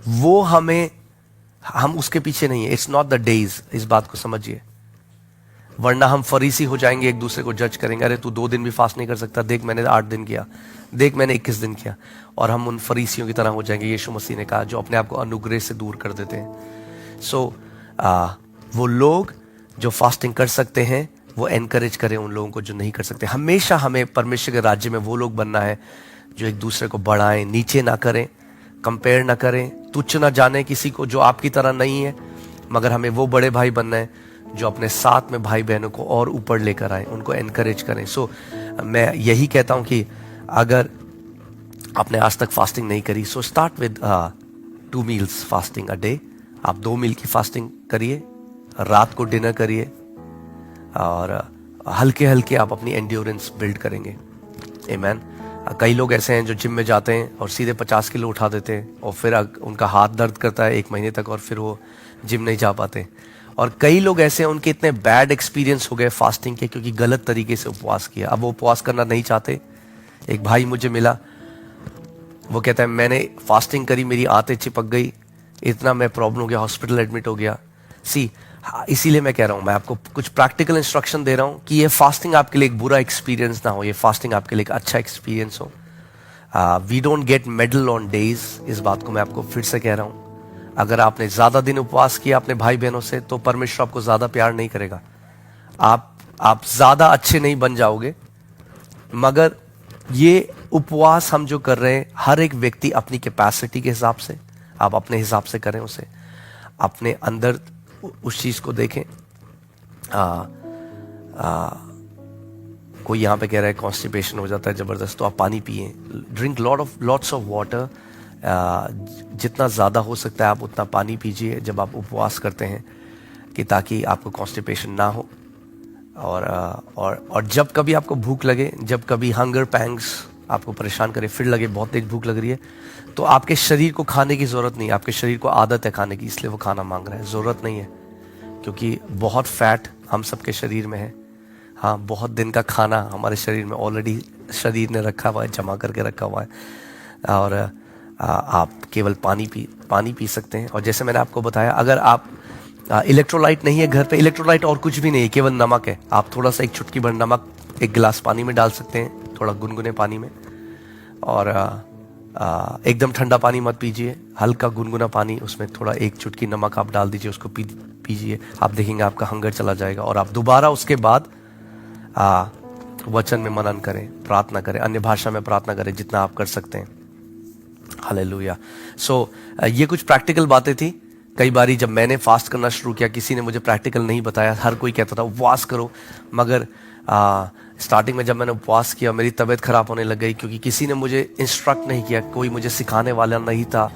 वो हम उसके पीछे नहीं है। इट्स नॉट द डेज, इस बात को समझिए, वरना हम फरीसी हो जाएंगे, एक दूसरे को जज करेंगे, अरे तू 2 दिन भी फास्ट नहीं कर सकता, देख मैंने 8 दिन किया, देख मैंने 21 दिन किया, और हम उन फरीसियों की तरह हो जाएंगे। यीशु मसीह ने कहा, जो अपने आप को अनुग्रह से दूर कर देते हैं। सो वो लोग जो फास्टिंग कर सकते हैं वो एनकरेज करें उन लोगों को जो नहीं कर सकते। हमेशा हमें परमेश्वर के राज्य में वो लोग बनना है जो एक दूसरे को बढ़ाएं, नीचे ना करें, कंपेयर ना करें, तुच्छ ना जाने किसी को जो आपकी तरह नहीं है, मगर हमें वो बड़े भाई बनना है जो अपने साथ में भाई बहनों को और ऊपर लेकर आए, उनको एनकरेज करें। सो मैं यही कहता हूं कि अगर आपने आज तक फास्टिंग नहीं करी, so start with 2 meals fasting a day. आप 2 मील की फास्टिंग करिए, रात को डिनर करिए, और हल्के हल्के आप अपनी एंड्योरेंस बिल्ड करेंगे। आमीन। कई लोग ऐसे हैं जो जिम में जाते हैं और सीधे 50 किलो उठा देते हैं, और फिर उनका हाथ दर्द करता है 1 महीने तक, और फिर वो जिम नहीं जा पाते। और कई लोग ऐसे हैं, उनके इतने बैड एक्सपीरियंस हो गए फास्टिंग के, क्योंकि गलत तरीके से उपवास किया। अब वो उपवास करना नहीं चाहते। एक भाई मुझे मिला, वो कहता है मैंने फास्टिंग करी, मेरी आंतें चिपक गई, इतना मैं प्रॉब्लम हो गया, हॉस्पिटल एडमिट हो गया। इसीलिए मैं कह रहा हूं, मैं आपको कुछ प्रैक्टिकल इंस्ट्रक्शन दे रहा हूं कि ये फास्टिंग आपके लिए एक बुरा एक्सपीरियंस ना हो, ये फास्टिंग आपके लिए एक अच्छा एक्सपीरियंस हो। We don't get medal on days, इस बात को मैं आपको फिर से कह रहा हूं। अगर आपने ज्यादा दिन उपवास किया अपने भाई बहनों से, तो परमेश्वर आपको ज्यादा प्यार नहीं करेगा, आप ज्यादा अच्छे नहीं बन जाओगे। मगर ये उपवास हम जो कर रहे हैं, हर एक व्यक्ति अपनी कैपेसिटी के हिसाब से, आप अपने हिसाब से करें उसे, अपने अंदर उस चीज को देखें। कोई यहाँ पे कह रहा है कॉन्स्टिपेशन हो जाता है जबरदस्त, तो आप पानी पिए, ड्रिंक लॉट्स ऑफ वाटर, जितना ज़्यादा हो सकता है आप उतना पानी पीजिए जब आप उपवास करते हैं, कि ताकि आपको कॉन्स्टिपेशन ना हो। और जब कभी आपको भूख लगे, जब कभी हंगर पैंग्स आपको परेशान करे, फिर लगे बहुत तेज भूख लग रही है, तो आपके शरीर को खाने की ज़रूरत नहीं है, आपके शरीर को आदत है खाने की, इसलिए वो खाना मांग रहा है, ज़रूरत नहीं है, क्योंकि बहुत फैट हम सबके शरीर में है। हाँ, बहुत दिन का खाना हमारे शरीर में ऑलरेडी शरीर ने रखा हुआ है, जमा करके रखा हुआ है, और आप केवल पानी पी सकते हैं। और जैसे मैंने आपको बताया, अगर आप इलेक्ट्रोलाइट नहीं है घर पे, इलेक्ट्रोलाइट और कुछ भी नहीं है, केवल नमक है, आप थोड़ा सा 1 चुटकी भर नमक 1 गिलास पानी में डाल सकते हैं, थोड़ा गुनगुने पानी में, और एकदम ठंडा पानी मत पीजिए, हल्का गुनगुना पानी, उसमें थोड़ा 1 चुटकी नमक आप डाल दीजिए, उसको पीजिए। आप देखेंगे आपका हंगर चला जाएगा, और आप दोबारा उसके बाद वचन में मनन करें, प्रार्थना करें, अन्य भाषा में प्रार्थना करें, जितना आप कर सकते हैं। हालेलुया। सो ये कुछ प्रैक्टिकल बातें थी। कई बारी जब मैंने फास्ट करना शुरू किया, किसी ने मुझे प्रैक्टिकल नहीं बताया, हर कोई कहता था उपवास करो, मगर स्टार्टिंग में जब मैंने उपवास किया, मेरी तबीयत खराब होने लग गई, क्योंकि किसी ने मुझे इंस्ट्रक्ट नहीं किया, कोई मुझे सिखाने वाला नहीं था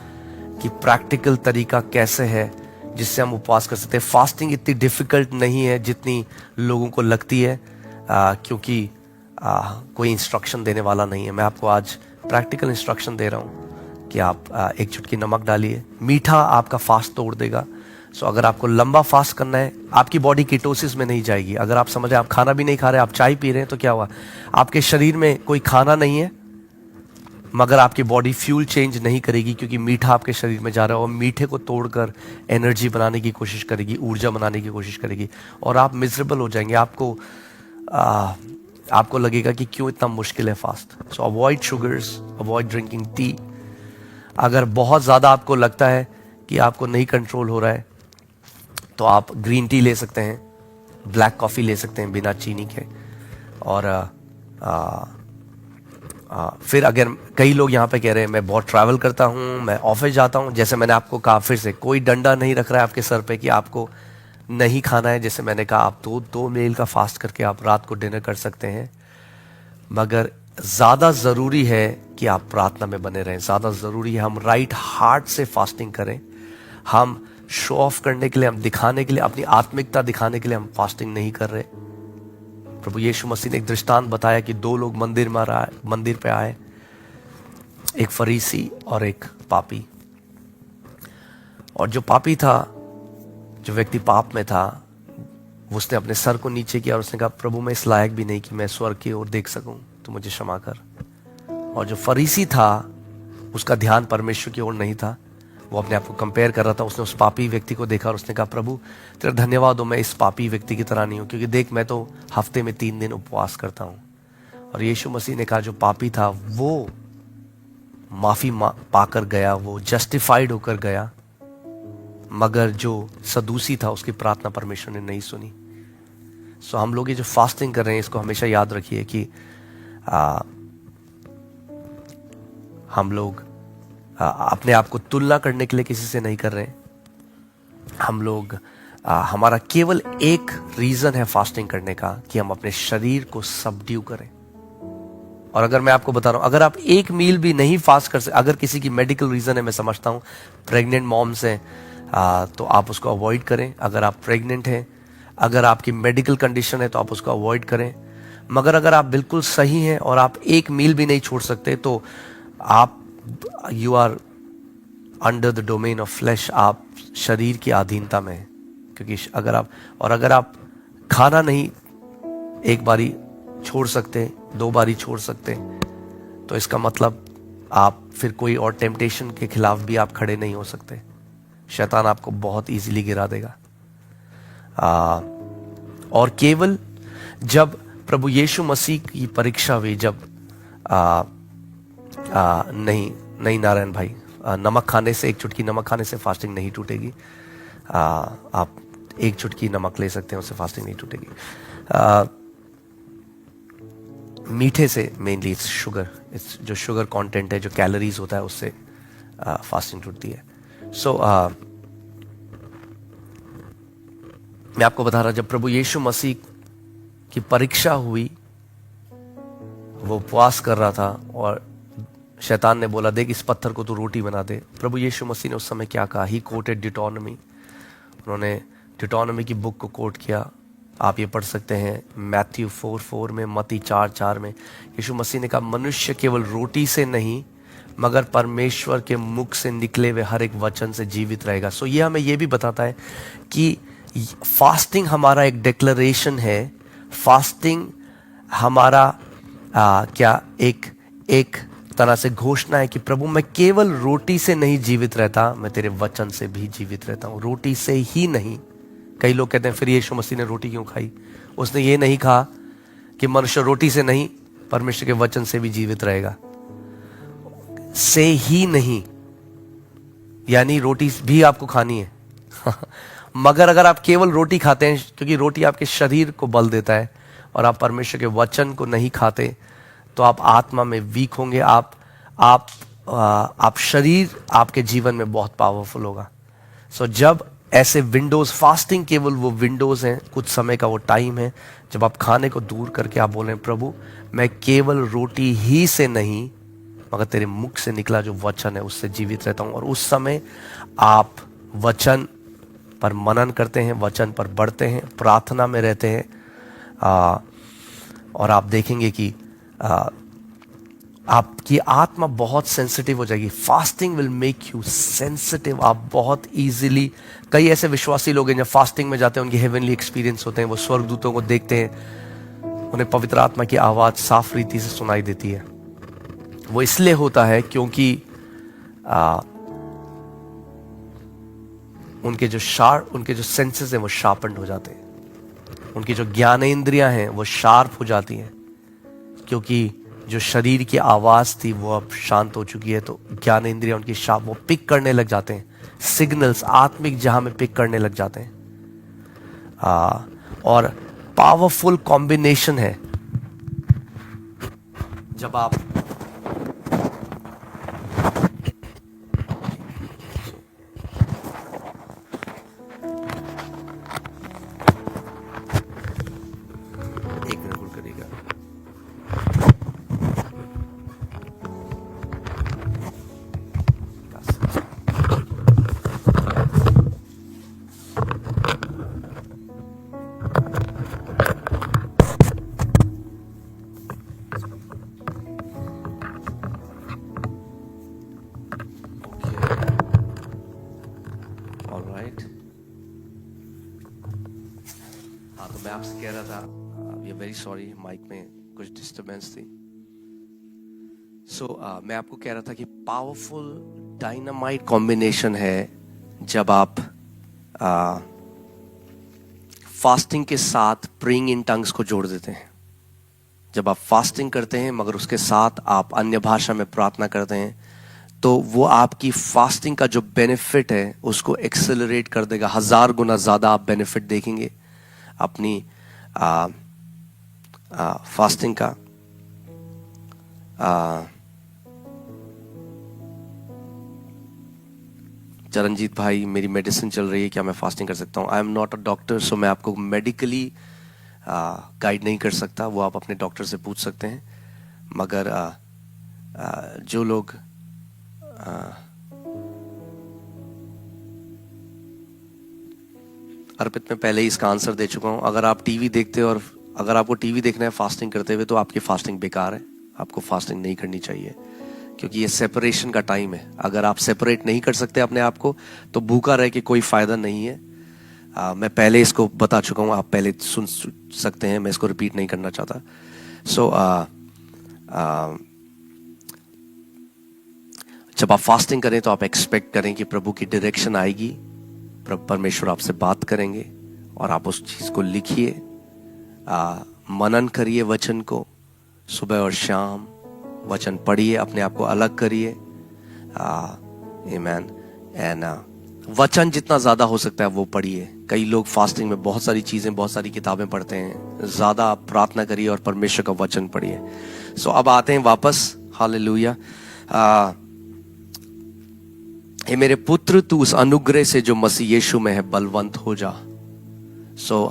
कि प्रैक्टिकल तरीका कैसे है जिससे हम उपवास कर सकते हैं। फास्टिंग इतनी डिफिकल्ट नहीं है जितनी लोगों को लगती है, क्योंकि कोई इंस्ट्रक्शन देने वाला नहीं है। मैं आपको आज प्रैक्टिकल इंस्ट्रक्शन दे रहा हूँ कि आप एक चुटकी नमक डालिए, मीठा आपका फास्ट तोड़ देगा। सो अगर आपको लंबा फास्ट करना है, आपकी बॉडी कीटोसिस में नहीं जाएगी। अगर आप समझे आप खाना भी नहीं खा रहे, आप चाय पी रहे हैं, तो क्या हुआ, आपके शरीर में कोई खाना नहीं है, मगर आपकी बॉडी फ्यूल चेंज नहीं करेगी, क्योंकि मीठा आपके शरीर में जा रहा है और मीठे को तोड़कर एनर्जी बनाने की कोशिश करेगी, ऊर्जा बनाने की कोशिश करेगी, और आप मिजरेबल हो जाएंगे। आपको लगेगा कि क्यों इतना मुश्किल है फास्ट। सो avoid sugars, avoid drinking tea. अगर बहुत ज़्यादा आपको लगता है कि आपको नहीं कंट्रोल हो रहा है, तो आप ग्रीन टी ले सकते हैं, ब्लैक कॉफ़ी ले सकते हैं बिना चीनी के। और फिर अगर कई लोग यहाँ पे कह रहे हैं मैं बहुत ट्रैवल करता हूँ, मैं ऑफिस जाता हूँ, जैसे मैंने आपको कहा, फिर से कोई डंडा नहीं रख रहा है आपके सर पे कि आपको नहीं खाना है। जैसे मैंने कहा, आप दो मील का फास्ट करके आप रात को डिनर कर सकते हैं, मगर ज़्यादा ज़रूरी है कि आप प्रार्थना में बने रहें। ज़्यादा ज़रूरी है हम राइट हार्ट से फास्टिंग करें। हम शो ऑफ करने के लिए, हम दिखाने के लिए, अपनी आत्मिकता दिखाने के लिए हम फास्टिंग नहीं कर रहे। प्रभु यीशु मसीह ने एक दृष्टांत बताया कि दो लोग मंदिर पे आए, एक फरीसी और एक पापी। और जो पापी था, जो व्यक्ति पाप में था, उसने अपने सर को नीचे किया और उसने कहा, प्रभु मैं इस लायक भी नहीं कि मैं स्वर्ग की ओर देख सकूं, तो मुझे क्षमा कर। और जो फरीसी था, उसका ध्यान परमेश्वर की ओर नहीं था, वो अपने आप को कंपेयर कर रहा था। उसने उस पापी व्यक्ति को देखा और उसने कहा, प्रभु तेरा धन्यवाद हो, मैं इस पापी व्यक्ति की तरह नहीं हूं, क्योंकि देख मैं तो हफ्ते में 3 दिन उपवास करता हूं। और यीशु मसीह ने कहा, जो पापी था वो माफी पाकर गया, वो जस्टिफाइड होकर गया, मगर जो सदूसी था उसकी प्रार्थना परमेश्वर ने नहीं सुनी। सो हम लोग ये जो फास्टिंग कर रहे हैं, इसको हमेशा याद रखिए कि हम लोग अपने आप को तुलना करने के लिए किसी से नहीं कर रहे हैं। हम लोग हमारा केवल एक रीजन है फास्टिंग करने का, कि हम अपने शरीर को सबड्यू करें। और अगर मैं आपको बता रहा हूं, अगर आप एक मील भी नहीं फास्ट कर सकते, अगर किसी की मेडिकल रीजन है, मैं समझता हूं प्रेग्नेंट मॉम्स हैं, तो आप उसको अवॉइड करें। अगर आप प्रेग्नेंट हैं, अगर आपकी मेडिकल कंडीशन है, तो आप उसको अवॉइड करें। मगर अगर आप बिल्कुल सही हैं और आप एक मील भी नहीं छोड़ सकते, तो आप you are under the domain of flesh, आप शरीर की अधीनता में हैं। क्योंकि अगर आप खाना नहीं एक बारी छोड़ सकते, 2 बारी छोड़ सकते, तो इसका मतलब आप फिर कोई और टेम्पटेशन के खिलाफ भी आप खड़े नहीं हो सकते। शैतान आपको बहुत इजीली गिरा देगा। और केवल जब प्रभु यीशु मसीह की परीक्षा हुई, जब नहीं नारायण भाई, नमक खाने से, एक चुटकी नमक खाने से फास्टिंग नहीं टूटेगी। आप एक चुटकी नमक ले सकते हैं, उससे फास्टिंग नहीं टूटेगी। मीठे से, मेनली शुगर, जो शुगर कंटेंट है, जो कैलोरीज होता है, उससे फास्टिंग टूटती है। सो मैं आपको बता रहा, जब प्रभु यीशु मसीह की परीक्षा हुई, वो उपवास कर रहा था और शैतान ने बोला, देख इस पत्थर को तू रोटी बना दे। प्रभु यीशु मसीह ने उस समय क्या कहा? He quoted Deuteronomy. उन्होंने डिटोनॉमी की बुक को कोट किया। आप ये पढ़ सकते हैं मैथ्यू 4:4 में, मत्ती 4:4 में। यीशु मसीह ने कहा, मनुष्य केवल रोटी से नहीं मगर परमेश्वर के मुख से निकले हुए हर एक वचन से जीवित रहेगा। सो ये हमें ये भी बताता है कि फास्टिंग हमारा एक डिक्लेरेशन है। फास्टिंग हमारा क्या एक तरह से घोषणा है कि प्रभु मैं केवल रोटी से नहीं जीवित रहता, मैं तेरे वचन से भी जीवित रहता हूं। रोटी से ही नहीं। कई लोग कहते हैं फिर यीशु मसीह ने रोटी क्यों खाई? उसने ये नहीं कहा कि मनुष्य रोटी से नहीं, परमेश्वर के वचन से भी जीवित रहेगा। से ही नहीं यानी रोटी भी आपको खानी है मगर अगर आप केवल रोटी खाते हैं, क्योंकि रोटी आपके शरीर को बल देता है, और आप परमेश्वर के वचन को नहीं खाते, तो आप आत्मा में वीक होंगे। आप शरीर आपके जीवन में बहुत पावरफुल होगा। सो जब ऐसे विंडोज, फास्टिंग केवल वो विंडोज हैं, कुछ समय का वो टाइम है जब आप खाने को दूर करके आप बोलें, प्रभु मैं केवल रोटी ही से नहीं मगर तेरे मुख से निकला जो वचन है उससे जीवित रहता हूं। और उस समय आप वचन पर मनन करते हैं, वचन पर बढ़ते हैं, प्रार्थना में रहते हैं, और आप देखेंगे कि आपकी आत्मा बहुत सेंसिटिव हो जाएगी. Fasting will make you sensitive. आप बहुत इजीली, कई ऐसे विश्वासी लोग हैं जब फास्टिंग में जाते हैं उनकी हेवनली एक्सपीरियंस होते हैं, वो स्वर्गदूतों को देखते हैं, उन्हें पवित्र आत्मा की आवाज साफ रीति से सुनाई देती है. वो इसलिए होता है क्योंकि उनके जो सेंसेस हैं वो शार्पन्ड हो जाते हैं, उनकी जो ज्ञानेंद्रियां हैं वो शार्प हो जाती हैं, क्योंकि जो शरीर की आवाज थी वो अब शांत हो चुकी है. तो ज्ञानेंद्रियां उनकी शार्प, वो पिक करने लग जाते हैं सिग्नल्स, आत्मिक जहां में पिक करने लग जाते हैं. और पावरफुल कॉम्बिनेशन है जब आप मैं आपसे कह रहा था, we are very sorry, mic में कुछ डिस्टरबेंस थी. मैं आपको कह रहा था कि पावरफुल डायनामाइट कॉम्बिनेशन है जब आप फास्टिंग के साथ प्रेइंग इन टंग्स को जोड़ देते हैं. जब आप फास्टिंग करते हैं मगर उसके साथ आप अन्य भाषा में प्रार्थना करते हैं, तो वो आपकी फास्टिंग का जो बेनिफिट है उसको एक्सेलरेट कर देगा. 1000 गुना ज्यादा आप बेनिफिट देखेंगे अपनी फास्टिंग का. चरणजीत भाई, मेरी मेडिसिन चल रही है, क्या मैं फास्टिंग कर सकता हूँ? I am not a doctor, so मैं आपको मेडिकली गाइड नहीं कर सकता, वो आप अपने डॉक्टर से पूछ सकते हैं. मगर जो लोग अर्पित में पहले ही इसका आंसर दे चुका हूं. अगर आप टीवी देखते हो और अगर आपको टीवी देखना है फास्टिंग करते हुए, तो आपकी फास्टिंग बेकार है. आपको फास्टिंग नहीं करनी चाहिए, क्योंकि ये सेपरेशन का टाइम है. अगर आप सेपरेट नहीं कर सकते अपने आप को, तो भूखा रह के कोई फायदा नहीं है. मैं पहले इसको बता चुका हूं, आप पहले सुन सकते हैं, मैं इसको रिपीट नहीं करना चाहता. जब आप फास्टिंग करें तो आप एक्सपेक्ट करें कि प्रभु की डायरेक्शन आएगी, परमेश्वर आपसे बात करेंगे, और आप उस चीज को लिखिए, मनन करिए वचन को, सुबह और शाम वचन पढ़िए, अपने आप को अलग करिए. आमेन. एंड वचन जितना ज्यादा हो सकता है वो पढ़िए. कई लोग फास्टिंग में बहुत सारी चीजें, बहुत सारी किताबें पढ़ते हैं. ज्यादा आप प्रार्थना करिए और परमेश्वर का वचन पढ़िए. अब आते हैं वापस. हालेलुया. हे मेरे पुत्र, तू उस अनुग्रह से जो मसीह यीशु में है बलवंत हो जा.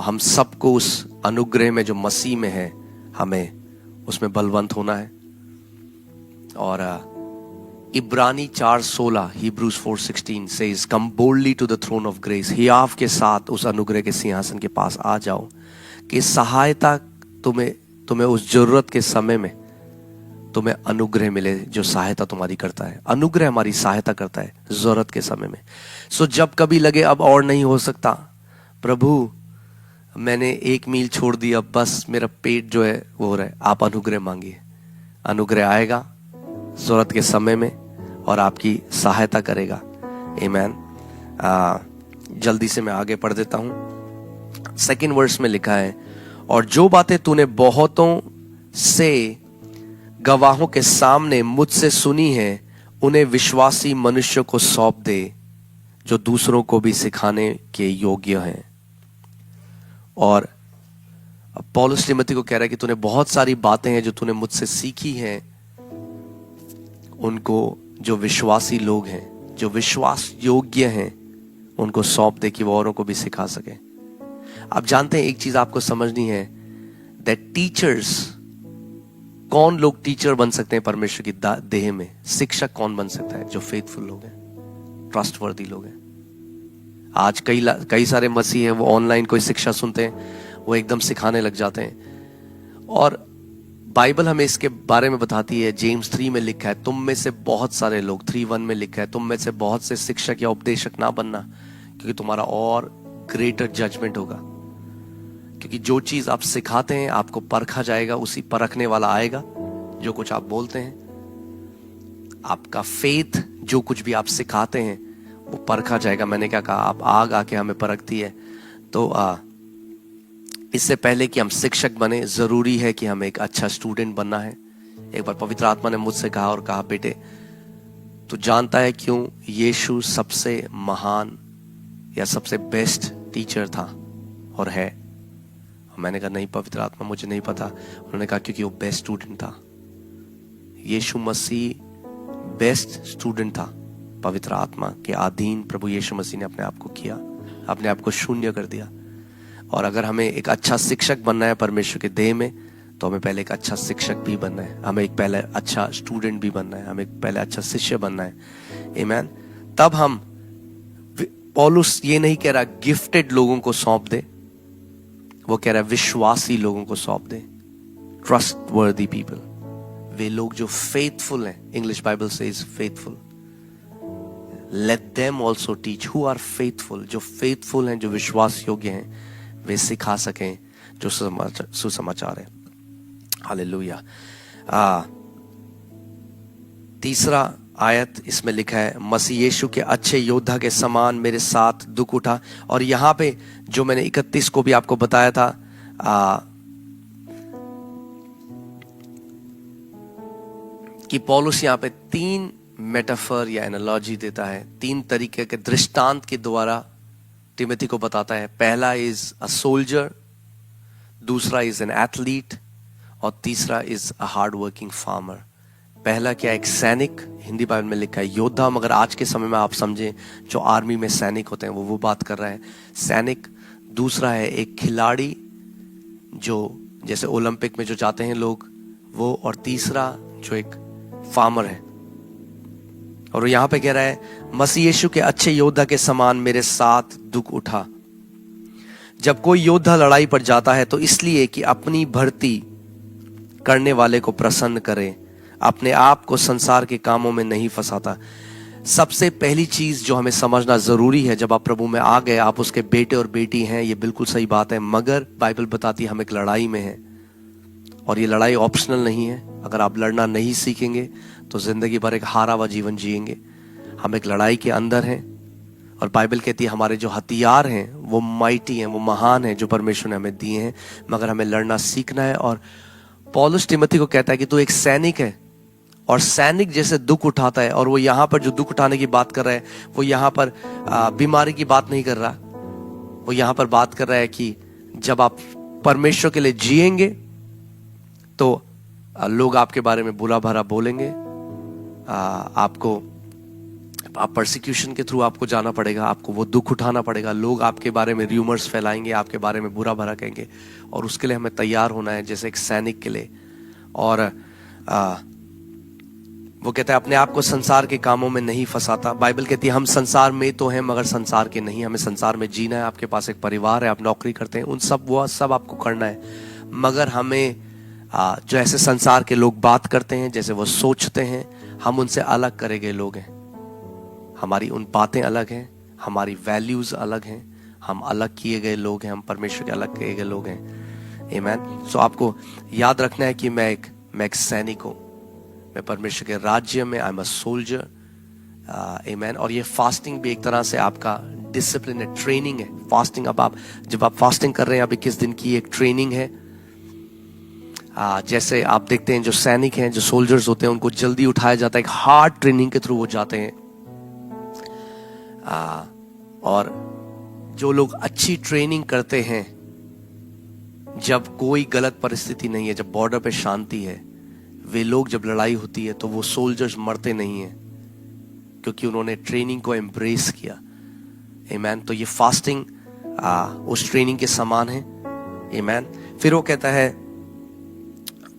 हम सबको उस अनुग्रह में जो मसीह में है, हमें उसमें बलवंत होना है. और इब्रानी 4:16, Hebrews 4:16 says, come boldly to the throne of grace. हियाव के साथ उस अनुग्रह के सिंहासन के पास आ जाओ कि सहायता तुम्हें उस जरूरत के समय में तुम्हें अनुग्रह मिले, जो सहायता तुम्हारी करता है. अनुग्रह हमारी सहायता करता है जरूरत के समय में. जब कभी लगे अब और नहीं हो सकता, प्रभु मैंने 1 मील छोड़ दिया, बस मेरा पेट जो है वो हो रहा है, आप अनुग्रह मांगिए. अनुग्रह आएगा जरूरत के समय में और आपकी सहायता करेगा. आमेन. जल्दी से मैं आगे पढ़ देता हूं. 2nd वर्स में लिखा है, और जो बातें तूने बहुतों से गवाहों के सामने मुझसे सुनी है, उन्हें विश्वासी मनुष्य को सौंप दे, जो दूसरों को भी सिखाने के योग्य हैं. और पौलुस तिमोथी को कह रहा है कि तूने बहुत सारी बातें हैं जो तूने मुझसे सीखी हैं, उनको जो विश्वासी लोग हैं, जो विश्वास योग्य हैं, उनको सौंप दे कि वो औरों को भी सिखा सके. आप जानते हैं एक चीज आपको समझनी है, दैट टीचर्स, कौन लोग टीचर बन सकते हैं परमेश्वर की देह में? शिक्षक कौन बन सकता है? जो फेथफुल लोग हैं, ट्रस्टवर्दी लोग हैं. आज कई सारे मसीह हैं, वो ऑनलाइन कोई शिक्षा सुनते हैं, वो एकदम सिखाने लग जाते हैं। और बाइबल हमें इसके बारे में बताती है, जेम्स 3 में लिखा है, तुम में से बहुत सारे लोग, 3:1 में लिखा है, तुम में से बहुत से शिक्षक या उपदेशक ना बनना, क्योंकि तुम्हारा और ग्रेटर जजमेंट होगा। क्योंकि जो चीज आप सिखाते हैं आपको परखा जाएगा, उसी परखने वाला आएगा जो कुछ आप बोलते हैं। आपका फेथ, जो कुछ भी आप सिखाते हैं वो परखा जाएगा। मैंने क्या कहा, आप आग आके हमें परखती है। तो इससे पहले कि हम शिक्षक बने, जरूरी है कि हमें एक अच्छा स्टूडेंट बनना है। एक बार पवित्र आत्मा ने मुझसे कहा और कहा, बेटे तू जानता है क्यों यीशु सबसे महान या सबसे बेस्ट टीचर था और है? मैंने कहा नहीं पवित्र आत्मा, मुझे नहीं पता। उन्होंने कहा क्योंकि वो बेस्ट स्टूडेंट था। यीशु मसीह बेस्ट स्टूडेंट था। पवित्र आत्मा के अधीन प्रभु यीशु मसीह ने अपने आप को किया, अपने आप को शून्य कर दिया। और अगर हमें एक अच्छा शिक्षक बनना है परमेश्वर के देह में, तो हमें पहले एक अच्छा शिक्षक भी बनना है, हमें एक पहले अच्छा स्टूडेंट भी बनना है, हमें एक पहले अच्छा शिष्य बनना है। आमीन। तब हम, पौलुस ये नहीं कह रहा गिफ्टेड लोगों को सौंप दे, वो कह रहा है विश्वासी लोगों को सौंप दे, ट्रस्टवर्दी पीपल, वे लोग जो फेथफुल हैं। English Bible says faithful. Let them also teach who are faithful, जो फेथफुल हैं, जो विश्वास योग्य हैं, वे सिखा सकें जो सुसमाचार है। हालेलुया। तीसरा आयत इसमें लिखा है, मसीह यीशु के अच्छे योद्धा के समान मेरे साथ दुख उठा। और यहां पे जो मैंने 31 को भी आपको बताया था, कि पौलुस यहां पे 3 मेटाफर या एनालॉजी देता है, 3 तरीके के दृष्टांत के द्वारा तिमोथी को बताता है। पहला इज अ सोल्जर, दूसरा इज एन एथलीट, और तीसरा is a hard working farmer. पहला क्या, एक सैनिक, हिंदी बाइबल में लिखा है योद्धा, मगर आज के समय में आप समझें जो आर्मी में सैनिक होते हैं वो बात कर रहा है, सैनिक। दूसरा है एक खिलाड़ी, जो जैसे ओलंपिक में जो जाते हैं लोग वो, और तीसरा जो एक फार्मर है। और यहां पे कह रहा है, मसीह यीशु के अच्छे योद्धा के समान मेरे साथ दुख उठा। जब कोई योद्धा लड़ाई पर जाता है तो इसलिए कि अपनी भर्ती करने वाले को प्रसन्न करे, अपने आप को संसार के कामों में नहीं फंसाता। सबसे पहली चीज जो हमें समझना जरूरी है, जब आप प्रभु में आ गए, आप उसके बेटे और बेटी हैं, ये बिल्कुल सही बात है, मगर बाइबल बताती है हम एक लड़ाई में हैं, और ये लड़ाई ऑप्शनल नहीं है। अगर आप लड़ना नहीं सीखेंगे तो जिंदगी भर एक हारा हुआ जीवन जिएंगे। हम एक लड़ाई के अंदर हैं, और बाइबल कहती है हमारे जो हथियार हैं वो माइटी हैं, वो महान हैं, जो परमेश्वर ने हमें दिए हैं, मगर हमें लड़ना सीखना है। और पौलुस तिमोथी को कहता है कि तू एक सैनिक है, और सैनिक जैसे दुख उठाता है। और वो यहाँ पर जो दुख उठाने की बात कर रहा है, वो यहाँ पर बीमारी की बात नहीं कर रहा, वो यहाँ पर बात कर रहा है कि जब आप परमेश्वर के लिए जिएंगे तो लोग आपके बारे में बुरा भला बोलेंगे, आपको, आप परसिक्यूशन के थ्रू आपको जाना पड़ेगा, आपको वो दुख उठाना पड़ेगा, लोग आपके बारे में र्यूमर्स फैलाएंगे, आपके बारे में बुरा भला कहेंगे, और उसके लिए हमें तैयार होना है जैसे एक सैनिक के लिए। और वो कहता है अपने आप को संसार के कामों में नहीं फंसाता। बाइबल कहती है हम संसार में तो हैं मगर संसार के नहीं, हमें संसार में जीना है। आपके पास एक परिवार है, आप नौकरी करते हैं, उन सब वो सब आपको करना है, मगर हमें जो ऐसे संसार के लोग बात करते हैं, जैसे वो सोचते हैं, हम उनसे अलग करे गए लोग हैं। हमारी उन बातें अलग हैं, हमारी वैल्यूज अलग हैं, हम अलग किए गए लोग हैं, हम परमेश्वर के अलग किए गए लोग हैं। आमीन। सो आपको याद रखना है कि मैं एक सैनिक हूं, मैं परमेश्वर के राज्य में, आई एम अ सोल्जर। आमीन। और ये फास्टिंग भी एक तरह से आपका डिसिप्लिन है, ट्रेनिंग है। फास्टिंग, अब आप जब आप फास्टिंग कर रहे हैं, अभी किस दिन की एक ट्रेनिंग है। जैसे आप देखते हैं जो सैनिक हैं, जो सोल्जर्स होते हैं, उनको जल्दी उठाया जाता है, एक हार्ड ट्रेनिंग के थ्रू वो जाते हैं। और जो लोग अच्छी ट्रेनिंग करते हैं, जब कोई गलत परिस्थिति नहीं है, जब बॉर्डर पे शांति है, वे लोग जब लड़ाई होती है तो वो सोल्जर्स मरते नहीं हैं, क्योंकि उन्होंने ट्रेनिंग को एम्ब्रेस किया। आमीन। तो ये फास्टिंग उस ट्रेनिंग के समान है। आमीन। फिर वो कहता है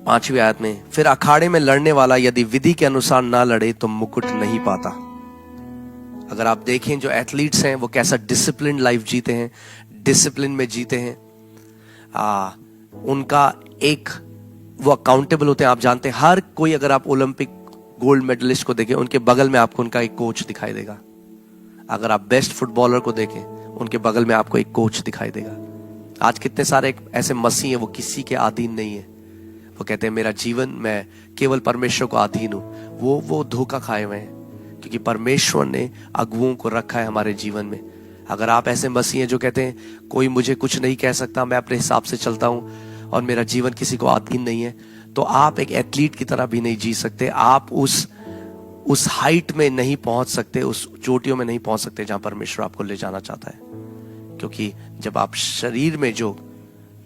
5वीं आयत में, फिर अखाड़े में लड़ने वाला यदि विधि के अनुसार ना लड़े तो मुकुट नहीं पाता। अगर आप देखें जो एथलीट्स हैं वो कैसा डिसिप्लिन लाइफ जीते हैं, डिसिप्लिन में जीते हैं। उनका एक वो अकाउंटेबल होते हैं। आप जानते हैं हर कोई, अगर आप ओलंपिक गोल्ड मेडलिस्ट को देखें उनके बगल में आपको उनका एक कोच दिखाई देगा। अगर आप बेस्ट फुटबॉलर को देखें उनके बगल में आपको एक कोच दिखाई देगा। आज कितने सारे ऐसे मसीह हैं वो किसी के अधीन नहीं है। वो कहते हैं मेरा जीवन, मैं केवल परमेश्वर को अधीन हूं। वो धोखा खाए हुए हैं, क्योंकि परमेश्वर ने अगुओं को रखा है हमारे जीवन में। अगर आप ऐसे मसीह हैं जो कहते हैं कोई मुझे कुछ नहीं कह सकता, मैं अपने हिसाब से चलता हूं और मेरा जीवन किसी को अधीन नहीं है, तो आप एक एथलीट की तरह भी नहीं जी सकते। आप उस हाइट में नहीं पहुंच सकते, उस चोटियों में नहीं पहुंच सकते जहां परमेश्वर आपको ले जाना चाहता है। क्योंकि जब आप शरीर में जो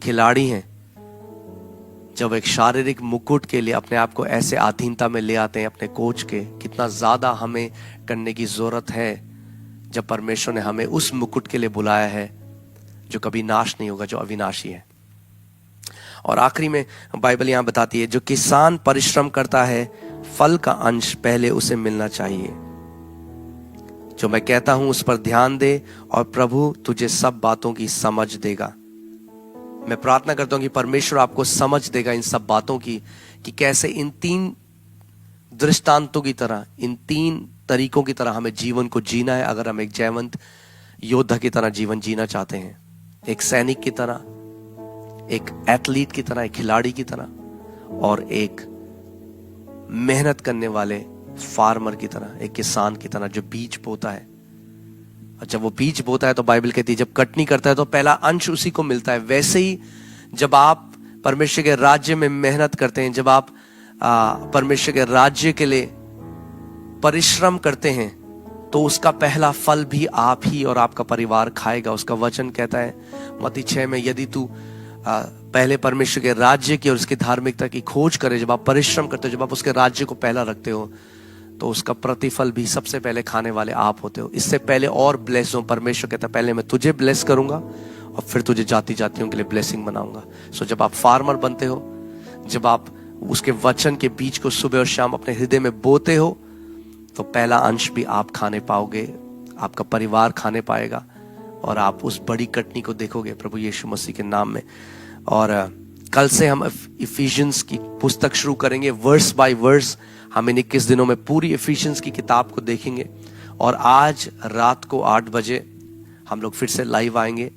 खिलाड़ी हैं, जब एक शारीरिक मुकुट के लिए अपने आप को ऐसे अधीनता में ले आते हैं अपने कोच के, कितना ज्यादा हमें करने की जरूरत है जब परमेश्वर ने हमें उस मुकुट के लिए बुलाया है जो कभी नाश नहीं होगा, जो अविनाशी है। और आखिरी में बाइबल यहां बताती है, जो किसान परिश्रम करता है फल का अंश पहले उसे मिलना चाहिए। जो मैं कहता हूं उस पर ध्यान दे और प्रभु तुझे सब बातों की समझ देगा। मैं प्रार्थना करता हूं कि परमेश्वर आपको समझ देगा इन सब बातों की, कि कैसे इन 3 दृष्टांतों की तरह, इन 3 तरीकों की तरह हमें जीवन को जीना है। अगर हम एक जयवंत योद्धा की तरह जीवन जीना चाहते हैं, एक सैनिक की तरह, एक एथलीट की तरह, एक खिलाड़ी की तरह, और एक मेहनत करने वाले फार्मर की तरह, एक किसान की तरह जो बीज बोता है। और जब वो बीज बोता है तो बाइबल कहती है जब कटनी करता है तो पहला अंश उसी को मिलता है। वैसे ही जब आप परमेश्वर के राज्य में मेहनत करते हैं, जब आप परमेश्वर के राज्य के लिए परिश्रम करते हैं, तो उसका पहला फल भी आप ही और आपका परिवार खाएगा। उसका वचन कहता है मत्ती 6 में, यदि तू पहले परमेश्वर के राज्य की और उसकी धार्मिकता की खोज करे, जब आप परिश्रम करते हो, जब आप उसके राज्य को पहला रखते हो, तो उसका प्रतिफल भी सबसे पहले खाने वाले आप होते हो। इससे पहले और ब्लेस हो, परमेश्वर कहता है पहले मैं तुझे ब्लेस करूंगा और फिर तुझे जाति जातियों के लिए ब्लेसिंग बनाऊंगा। सो जब आप फार्मर बनते हो, जब आप उसके वचन के बीज को सुबह और शाम अपने हृदय में बोते हो, तो पहला अंश भी आप खाने पाओगे, आपका परिवार खाने पाएगा, और आप उस बड़ी कटनी को देखोगे प्रभु यीशु मसीह के नाम में। और कल से हम इफिशियंस की पुस्तक शुरू करेंगे, वर्स बाय वर्स। हम इन 21 दिनों में पूरी इफिशियंस की किताब को देखेंगे। और आज रात को 8 बजे हम लोग फिर से लाइव आएंगे,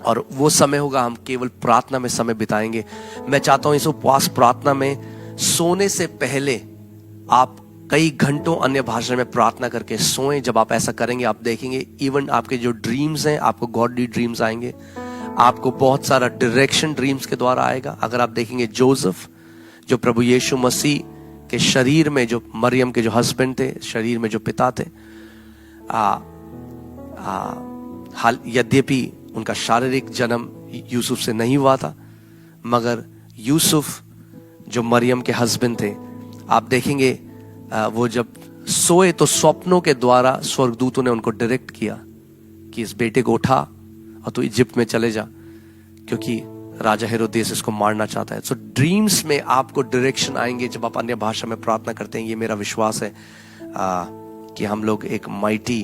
और वो समय होगा हम केवल प्रार्थना में समय बिताएंगे। मैं चाहता हूं इस उपवास प्रार्थना में सोने से पहले आप कई घंटों अन्य भाषा में प्रार्थना करके सोएं। जब आप ऐसा करेंगे आप देखेंगे इवन आपके जो ड्रीम्स हैं, आपको गॉडली ड्रीम्स आएंगे, आपको बहुत सारा डायरेक्शन ड्रीम्स के द्वारा आएगा। अगर आप देखेंगे जोसेफ, जो प्रभु यीशु मसीह के शरीर में, जो मरियम के जो हस्बैंड थे, शरीर में जो पिता थे, यद्यपि उनका शारीरिक जन्म यूसुफ से नहीं हुआ था, मगर यूसुफ जो मरियम के हस्बैंड थे, आप देखेंगे वो जब सोए तो स्वप्नों के द्वारा स्वर्गदूतों ने उनको डायरेक्ट किया कि इस बेटे को उठा और तू इजिप्ट में चले जा, क्योंकि राजा हेरोदेस इसको मारना चाहता है। सो ड्रीम्स में आपको डायरेक्शन आएंगे जब आप अन्य भाषा में प्रार्थना करते हैं। ये मेरा विश्वास है कि हम लोग एक माइटी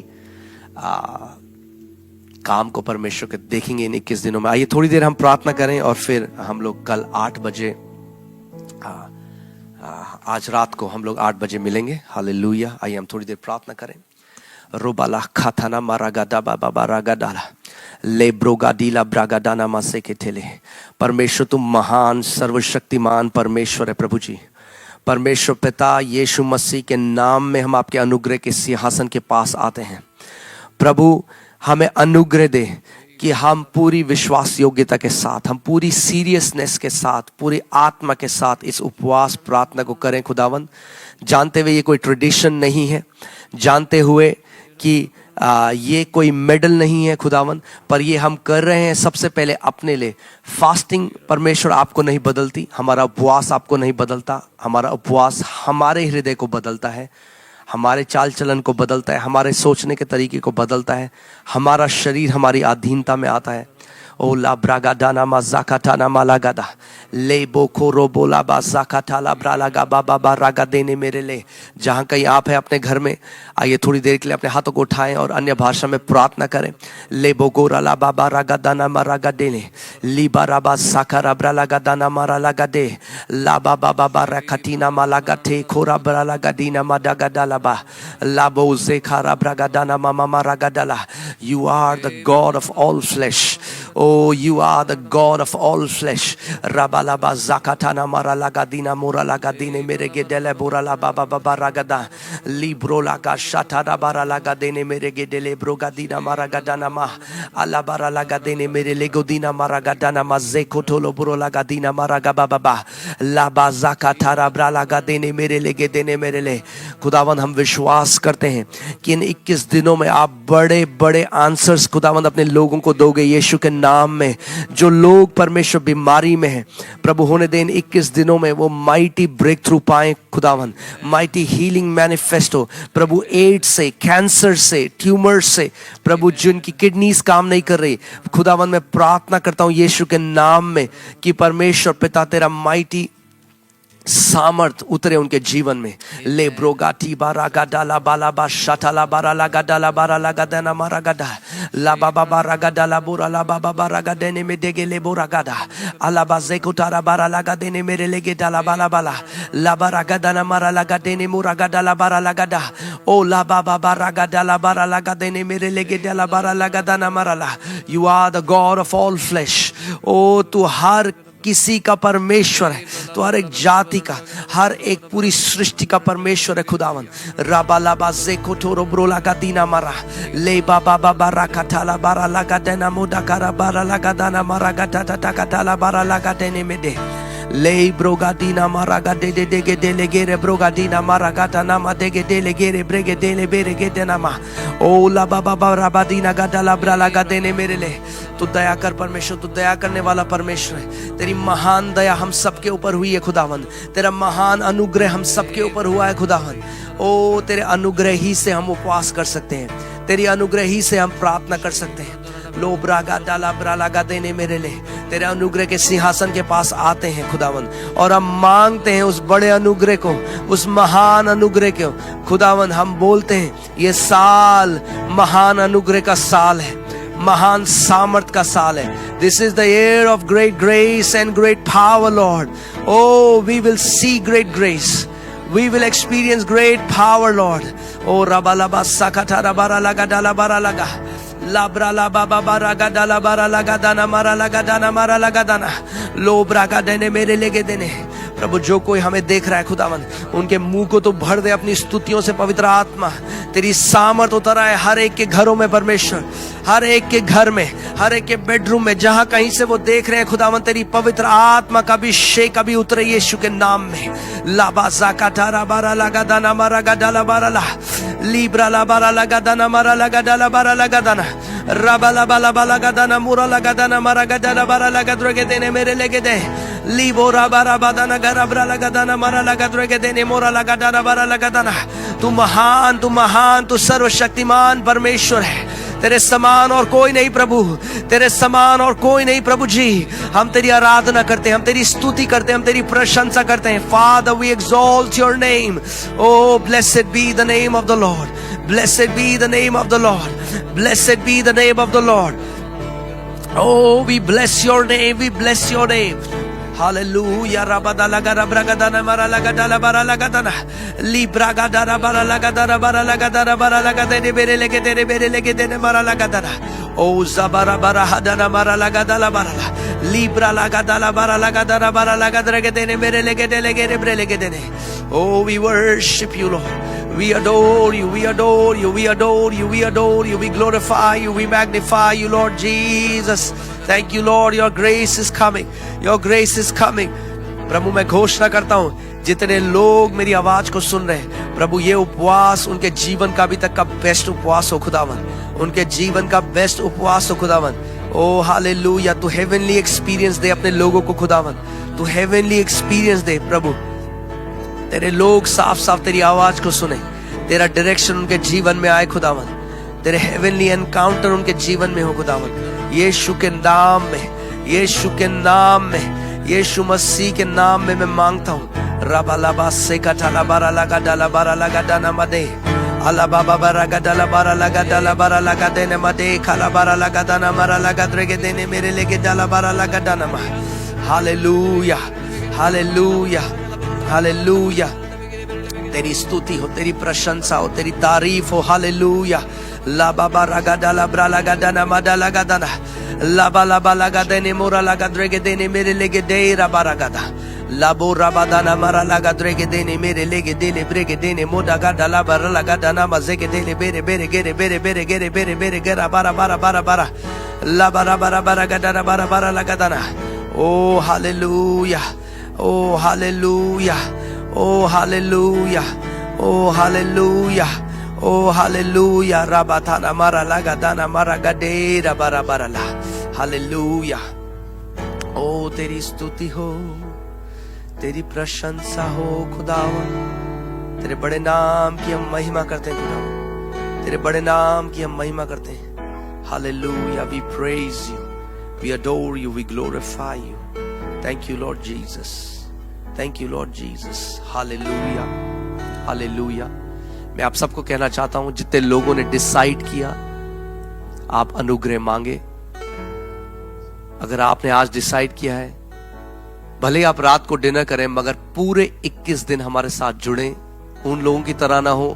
काम को परमेश्वर के देखेंगे इन 21 दिनों में। आइए थोड़ी देर हम प्रार्थना करें और फिर हम लोग कल 8 बजे आज रात को हम लोग 8 बजे मिलेंगे। हालेलुया। आइए हम थोड़ी देर प्रार्थना करें। रोबाला खाथाना मारागादा बाबा रागाडाला ले ब्रोगाडीला ब्रागाडाना मासे के ठेले। परमेश्वर तुम महान सर्वशक्तिमान परमेश्वर है प्रभु जी। परमेश्वर पिता यीशु मसीह के नाम में हम आपके अनुग्रह के सिंहासन के पास आते हैं। प्रभु हमें अनुग्रह दे कि हम पूरी विश्वास योग्यता के साथ, हम पूरी सीरियसनेस के साथ, पूरी आत्मा के साथ इस उपवास प्रार्थना को करें खुदावंद। जानते हुए ये कोई ट्रेडिशन नहीं है, जानते हुए कि ये कोई मेडल नहीं है खुदावंद, पर ये हम कर रहे हैं सबसे पहले अपने लिए। फास्टिंग परमेश्वर आपको नहीं बदलती, हमारा उपवास आपको नहीं बदलता, हमारा उपवास हमारे हृदय को बदलता है, हमारे चाल चलन को बदलता है, हमारे सोचने के तरीके को बदलता है, हमारा शरीर हमारी अधीनता में आता है। ओ ला ब्रागादाना मजाकाटाना मालागादा लेबो कोरो बोला बाजाकाटाला ब्रालागा बाबा बारागा देने मेरे ले। जहाँ कहीं आप है अपने घर में, आइए थोड़ी देर के लिए अपने हाथों को उठाएं और अन्य भाषा में प्रार्थना करें। लेबो गोरा ला बाबा रागा दाना मारागा देने लीबा राबा साकारा ब्रालागा दाना मारालागा दे लाबा बाबा बारा कटीना मालागा टे खोरा ब्रालागा दीना मादागा डालाबा लाबो जेखारा ब्रागा दाना मामा मारागा डाला। You are the God of all flesh. Oh, you are the God of all flesh. Rabalaba zakatana maralagadina moralagadine meregedele boralaba baba ragada libro laga shatara baralagadene meregedele brogadina maragadana ma alabara lagadene merelegodina maragadana mazekotolo borolagadina maragaba baba laba zakatara bralagadene merelegedene merele। खुदावन हम विश्वास करते हैं कि इन 21 दिनों में आप बड़े बड़े आंसर्स खुदावन अपने लोगों को दोगे यीशु के नाम में। जो लोग परमेश्वर बीमारी में हैं प्रभु होने दें, इन 21 दिनों में वो माइटी ब्रेक थ्रू पाए खुदावन, माइटी हीलिंग मैनिफेस्ट हो प्रभु। एड्स से, कैंसर से, ट्यूमर से प्रभु, जिनकी किडनीज काम नहीं कर रही खुदावन, मैं प्रार्थना करता हूँ यीशु के नाम में कि परमेश्वर पिता तेरा माइटी सामर्थ उतरे उनके जीवन में। ले ब्रोगाटी बारा गाडाला बाला बा शटाला बारा लगा डाला बारा लगा देना मारा गदा ला बाबा बारा गाडाला बोरा ला बाबा बारा गादेने में देगे ले बोरा गादा अला बाजे कुटारा बारा लगा देने मेरे लेगे डाला बाला बाला ला बारा गादाना मारा लगा देने मोरा गाडाला बारा लगा दा ओ ला बाबा बारा गाडाला बारा लगा देने मेरे लेगे डाला बारा लगा दाना मारा ला। You are the God of all flesh. ओ तू हर किसी का परमेश्वर है, तो हर एक जाति का, हर एक पूरी सृष्टि का परमेश्वर है खुदावन। राबा लाबा जेको टोरो ब्रोला का दीना मारा ले बाबा बाबा राका थाला बारा लगा देना मोदा कारा बारा लगा दाना मारा गाटा टाका थाला बारा लगा देने में दे ले ब्रोगादीना मारागा दे दे दे गे दे ले गेरे ब्रोगादीना मारागाटा नामा दे गे दे ले गेरे ब्रेगे दे ले बेरे गे दे नामा ओ ला बाबा बाबा बादीना गाटा लाब्रा लगा देने मेरे ले। तू दया कर परमेश्वर, तू दया करने वाला परमेश्वर है। तेरी महान दया हम सबके ऊपर हुई है खुदावन, तेरा महान अनुग्रह हम सबके ऊपर हुआ है खुदावन। ओ तेरे अनुग्रह ही से हम उपवास कर सकते हैं, तेरी अनुग्रह ही से हम प्रार्थना कर सकते हैं। लो ब्रागा डाला ब्रालागा देने मेरे ले तेरे अनुग्रह के सिंहासन के पास आते हैं खुदावन, और हम मांगते हैं उस बड़े अनुग्रह को, उस महान अनुग्रह को खुदावन। हम बोलते हैं ये साल महान अनुग्रह का साल है, महान सामर्थ का साल है। This is the year of great grace and great power, Lord. Oh, we will see great grace. We will experience great power, Lord. Oh, rabalaba sakata rabara laga dala bara laga. Labra la baba baraga dala bara laga dana mara laga dana mara laga dana लोब्रा का देने मेरे लेके देने। प्रभु जो कोई हमें देख रहा है खुदावन, उनके मुंह को तो भर दे अपनी स्तुतियों से। पवित्र आत्मा तेरी सामर्थ उतर आए हर एक के घरों में परमेश्वर, हर एक के घर में, हर एक के बेडरूम में, जहां कहीं से वो देख रहे हैं खुदावन, तेरी पवित्र आत्मा का भी शेक कभी उतरे यीशु के नाम में। लाबा जाकाटारा बारा लगा दाना मारा गडाला बारा ला लीब्रा ला बारा लगा दाना मारा लगा डाला बारा लगा दाना रबाला बाला बाला गदाना मुरा लगा दाना मारा गडाला बारा लगा द्रगे देने मेरे लेके दे लीबो राबारा बादाना गराबरा लगा दाना मारा लगा द्रगे देने मोरा लगा दाना बारा लगा दाना। तू महान, तू महान, तू सर्वशक्तिमान परमेश्वर है। तेरे समान और कोई नहीं प्रभु, तेरे समान और कोई नहीं प्रभु जी। हम तेरी आराधना करते हैं, हम तेरी स्तुति करते हैं, हम तेरी प्रशंसा करते हैं। Father, we exalt your name. Oh, blessed be the name of the Lord. Blessed be the name of the Lord. Blessed be the name of the Lord. Oh, we bless your name. We bless your name. Hallelujah. Rabadala garabragadana maralagadala baralagadana libragadara baralagadara baralagadara baralagadene berelegedene berelegedene maralagadana. Oh, zabara barahadana maralagadala barala libra lagadala baralagadara baralagadregedene berelegedene berelegedene. Oh, we worship you, Lord. We adore you, we adore you, we adore you, we adore you, we glorify you, we magnify you, Lord Jesus. Thank you, Lord. Your grace is coming. Your grace is coming. प्रभु मैं घोषणा करता हूँ जितने लोग मेरी आवाज को सुन रहे हैं प्रभु, ये उपवास उनके जीवन का अभी तक का बेस्ट उपवास हो खुदावन, उनके जीवन का बेस्ट उपवास हो खुदावन। ओ हालेलुया। तू हेवनली एक्सपीरियंस दे अपने लोगों को खुदावन, तू हेवनली एक्सपीरियंस दे प्रभु। तेरे लोग साफ साफ तेरी आवाज को सुने, तेरा डायरेक्शन उनके जीवन में आए खुदावन, तेरे हेवनली एनकाउंटर उनके जीवन में हो खुदावन, यीशु के नाम में, यीशु के नाम में, यीशु मसीह के नाम में मैं मांगता हूँ। रबा लबा से कटाला बारा लगा डाला बारा लगा डाना मदे अला बाबा बारा गडाला बारा लगा डाला बारा लगा देने मदे खाला बारा लगा दाना मारा लगा द्रेगे देने मेरे लेके डाला बारा लगा डाना मा। हालेलुया हालेलुया हालेलुया, तेरी स्तुति हो, तेरी प्रशंसा हो, तेरी तारीफ हो। हालेलुया। ला बाबा रगा डाला ब्रा लगा दाना माडा लगा दाना लाबा लाबा लगा देने मोरा लगा द्रेगे देने मेरे लेगे दे रबा रगा दा लाबो रबा दाना मारा लगा द्रेगे देने मेरे लेगे देने ब्रेगे देने मोडा गाडा ला बारा लगा दाना मजे के देने बेरे बेरे गेरे बेरे बेरे गेरे बेरे बेरे गेरा बारा बारा बारा बारा ला बारा बारा बारा गाडा बारा बारा लगा दाना। ओ हालेलुया, ओ हालेलुया, ओ हालेलुया, ओ हालेलुया, ओ हालेलुया। रबा थाना मारा लगा दाना मारा गडे रबा बारा ला। हालेलुया। ओ तेरी स्तुति हो, तेरी प्रशंसा हो खुदावन, तेरे बड़े नाम की हम महिमा करते हैं खुदावन, तेरे बड़े नाम की हम महिमा करते हैं। Hallelujah. We praise you, we adore you, we glorify you. Thank you Lord Jesus, thank you Lord Jesus. Hallelujah hallelujah. मैं आप सबको कहना चाहता हूं, जितने लोगों ने डिसाइड किया आप अनुग्रह मांगे। अगर आपने आज डिसाइड किया है, भले आप रात को डिनर करें मगर पूरे 21 दिन हमारे साथ जुड़े। उन लोगों की तरह ना हो।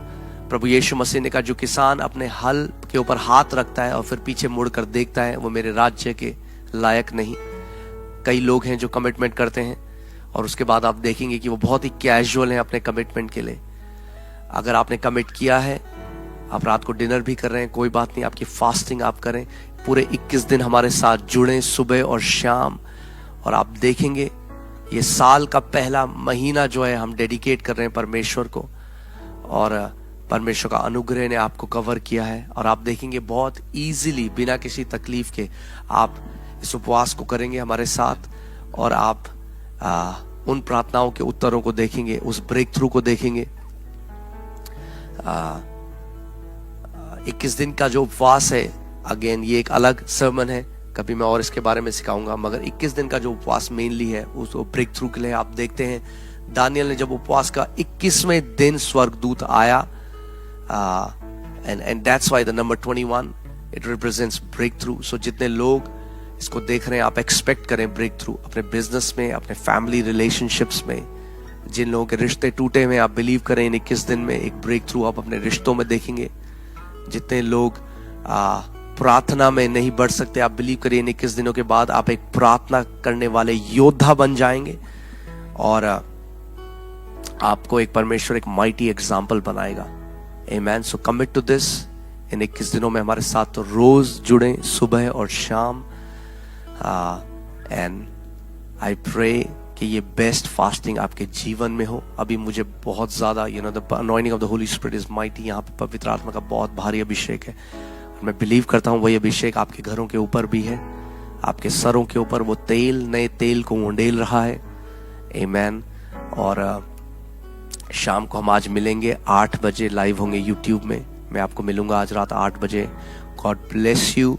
प्रभु यीशु मसीह ने कहा, जो किसान अपने हल के ऊपर हाथ रखता है और फिर पीछे मुड़कर देखता है, वो मेरे राज्य के लायक नहीं। कई लोग हैं जो कमिटमेंट करते हैं और उसके बाद आप देखेंगे कि वो बहुत ही कैजुअल हैं अपने कमिटमेंट के लिए। अगर आपने कमिट किया है, आप रात को डिनर भी कर रहे हैं, कोई बात नहीं, आपकी फास्टिंग आप करें। पूरे 21 दिन हमारे साथ जुड़ें सुबह और शाम, और आप देखेंगे ये साल का पहला महीना जो है हम डेडिकेट कर रहे हैं परमेश्वर को, और परमेश्वर का अनुग्रह ने आपको कवर किया है। और आप देखेंगे बहुत इजीली, बिना किसी तकलीफ के आप इस उपवास को करेंगे हमारे साथ, और आप उन प्रार्थनाओं के उत्तरों को देखेंगे, उस ब्रेक थ्रू को देखेंगे। 21 दिन का जो उपवास है, अगेन ये एक अलग सर्मन है, कभी मैं और इसके बारे में सिखाऊंगा, मगर 21 दिन का जो उपवास मेनली है उस ब्रेक थ्रू के लिए। आप देखते हैं दानियल ने जब उपवास का 21वें दिन स्वर्गदूत आया, and that's why the number 21 it represents break so जितने लोग इसको देख रहे हैं, आप एक्सपेक्ट करें ब्रेक थ्रू अपने बिजनेस में, अपने फैमिली रिलेशनशिप्स में। जिन लोगों के रिश्ते टूटे हुए, आप बिलीव करें इन 21 दिन में एक ब्रेक थ्रू आप अपने रिश्तों में देखेंगे। जितने लोग प्रार्थना में नहीं बढ़ सकते, आप बिलीव करिए इन 21 दिनों के बाद आप एक प्रार्थना करने वाले योद्धा बन जाएंगे, और आपको एक परमेश्वर एक माइटी एग्जाम्पल बनाएगा। आमेन। सो कमिट टू दिस। इन 21 दिनों में हमारे साथ तो रोज जुड़े सुबह और शाम, एंड आई प्रे कि ये बेस्ट फास्टिंग आपके जीवन में हो। अभी मुझे बहुत ज्यादा the anointing of the Holi spirit is mighty, यहाँ पे पवित्र आत्मा का बहुत भारी अभिषेक है। मैं बिलीव करता हूँ वही अभिषेक आपके घरों के ऊपर भी है, आपके सरों के ऊपर वो तेल नए तेल को उंडेल रहा है। आमेन। और शाम को हम आज मिलेंगे 8 बजे, लाइव होंगे यूट्यूब में। मैं आपको मिलूंगा आज रात 8 बजे। God bless you.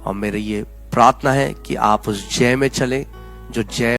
और मेरी ये प्रार्थना है कि आप उस जय में चले जो जय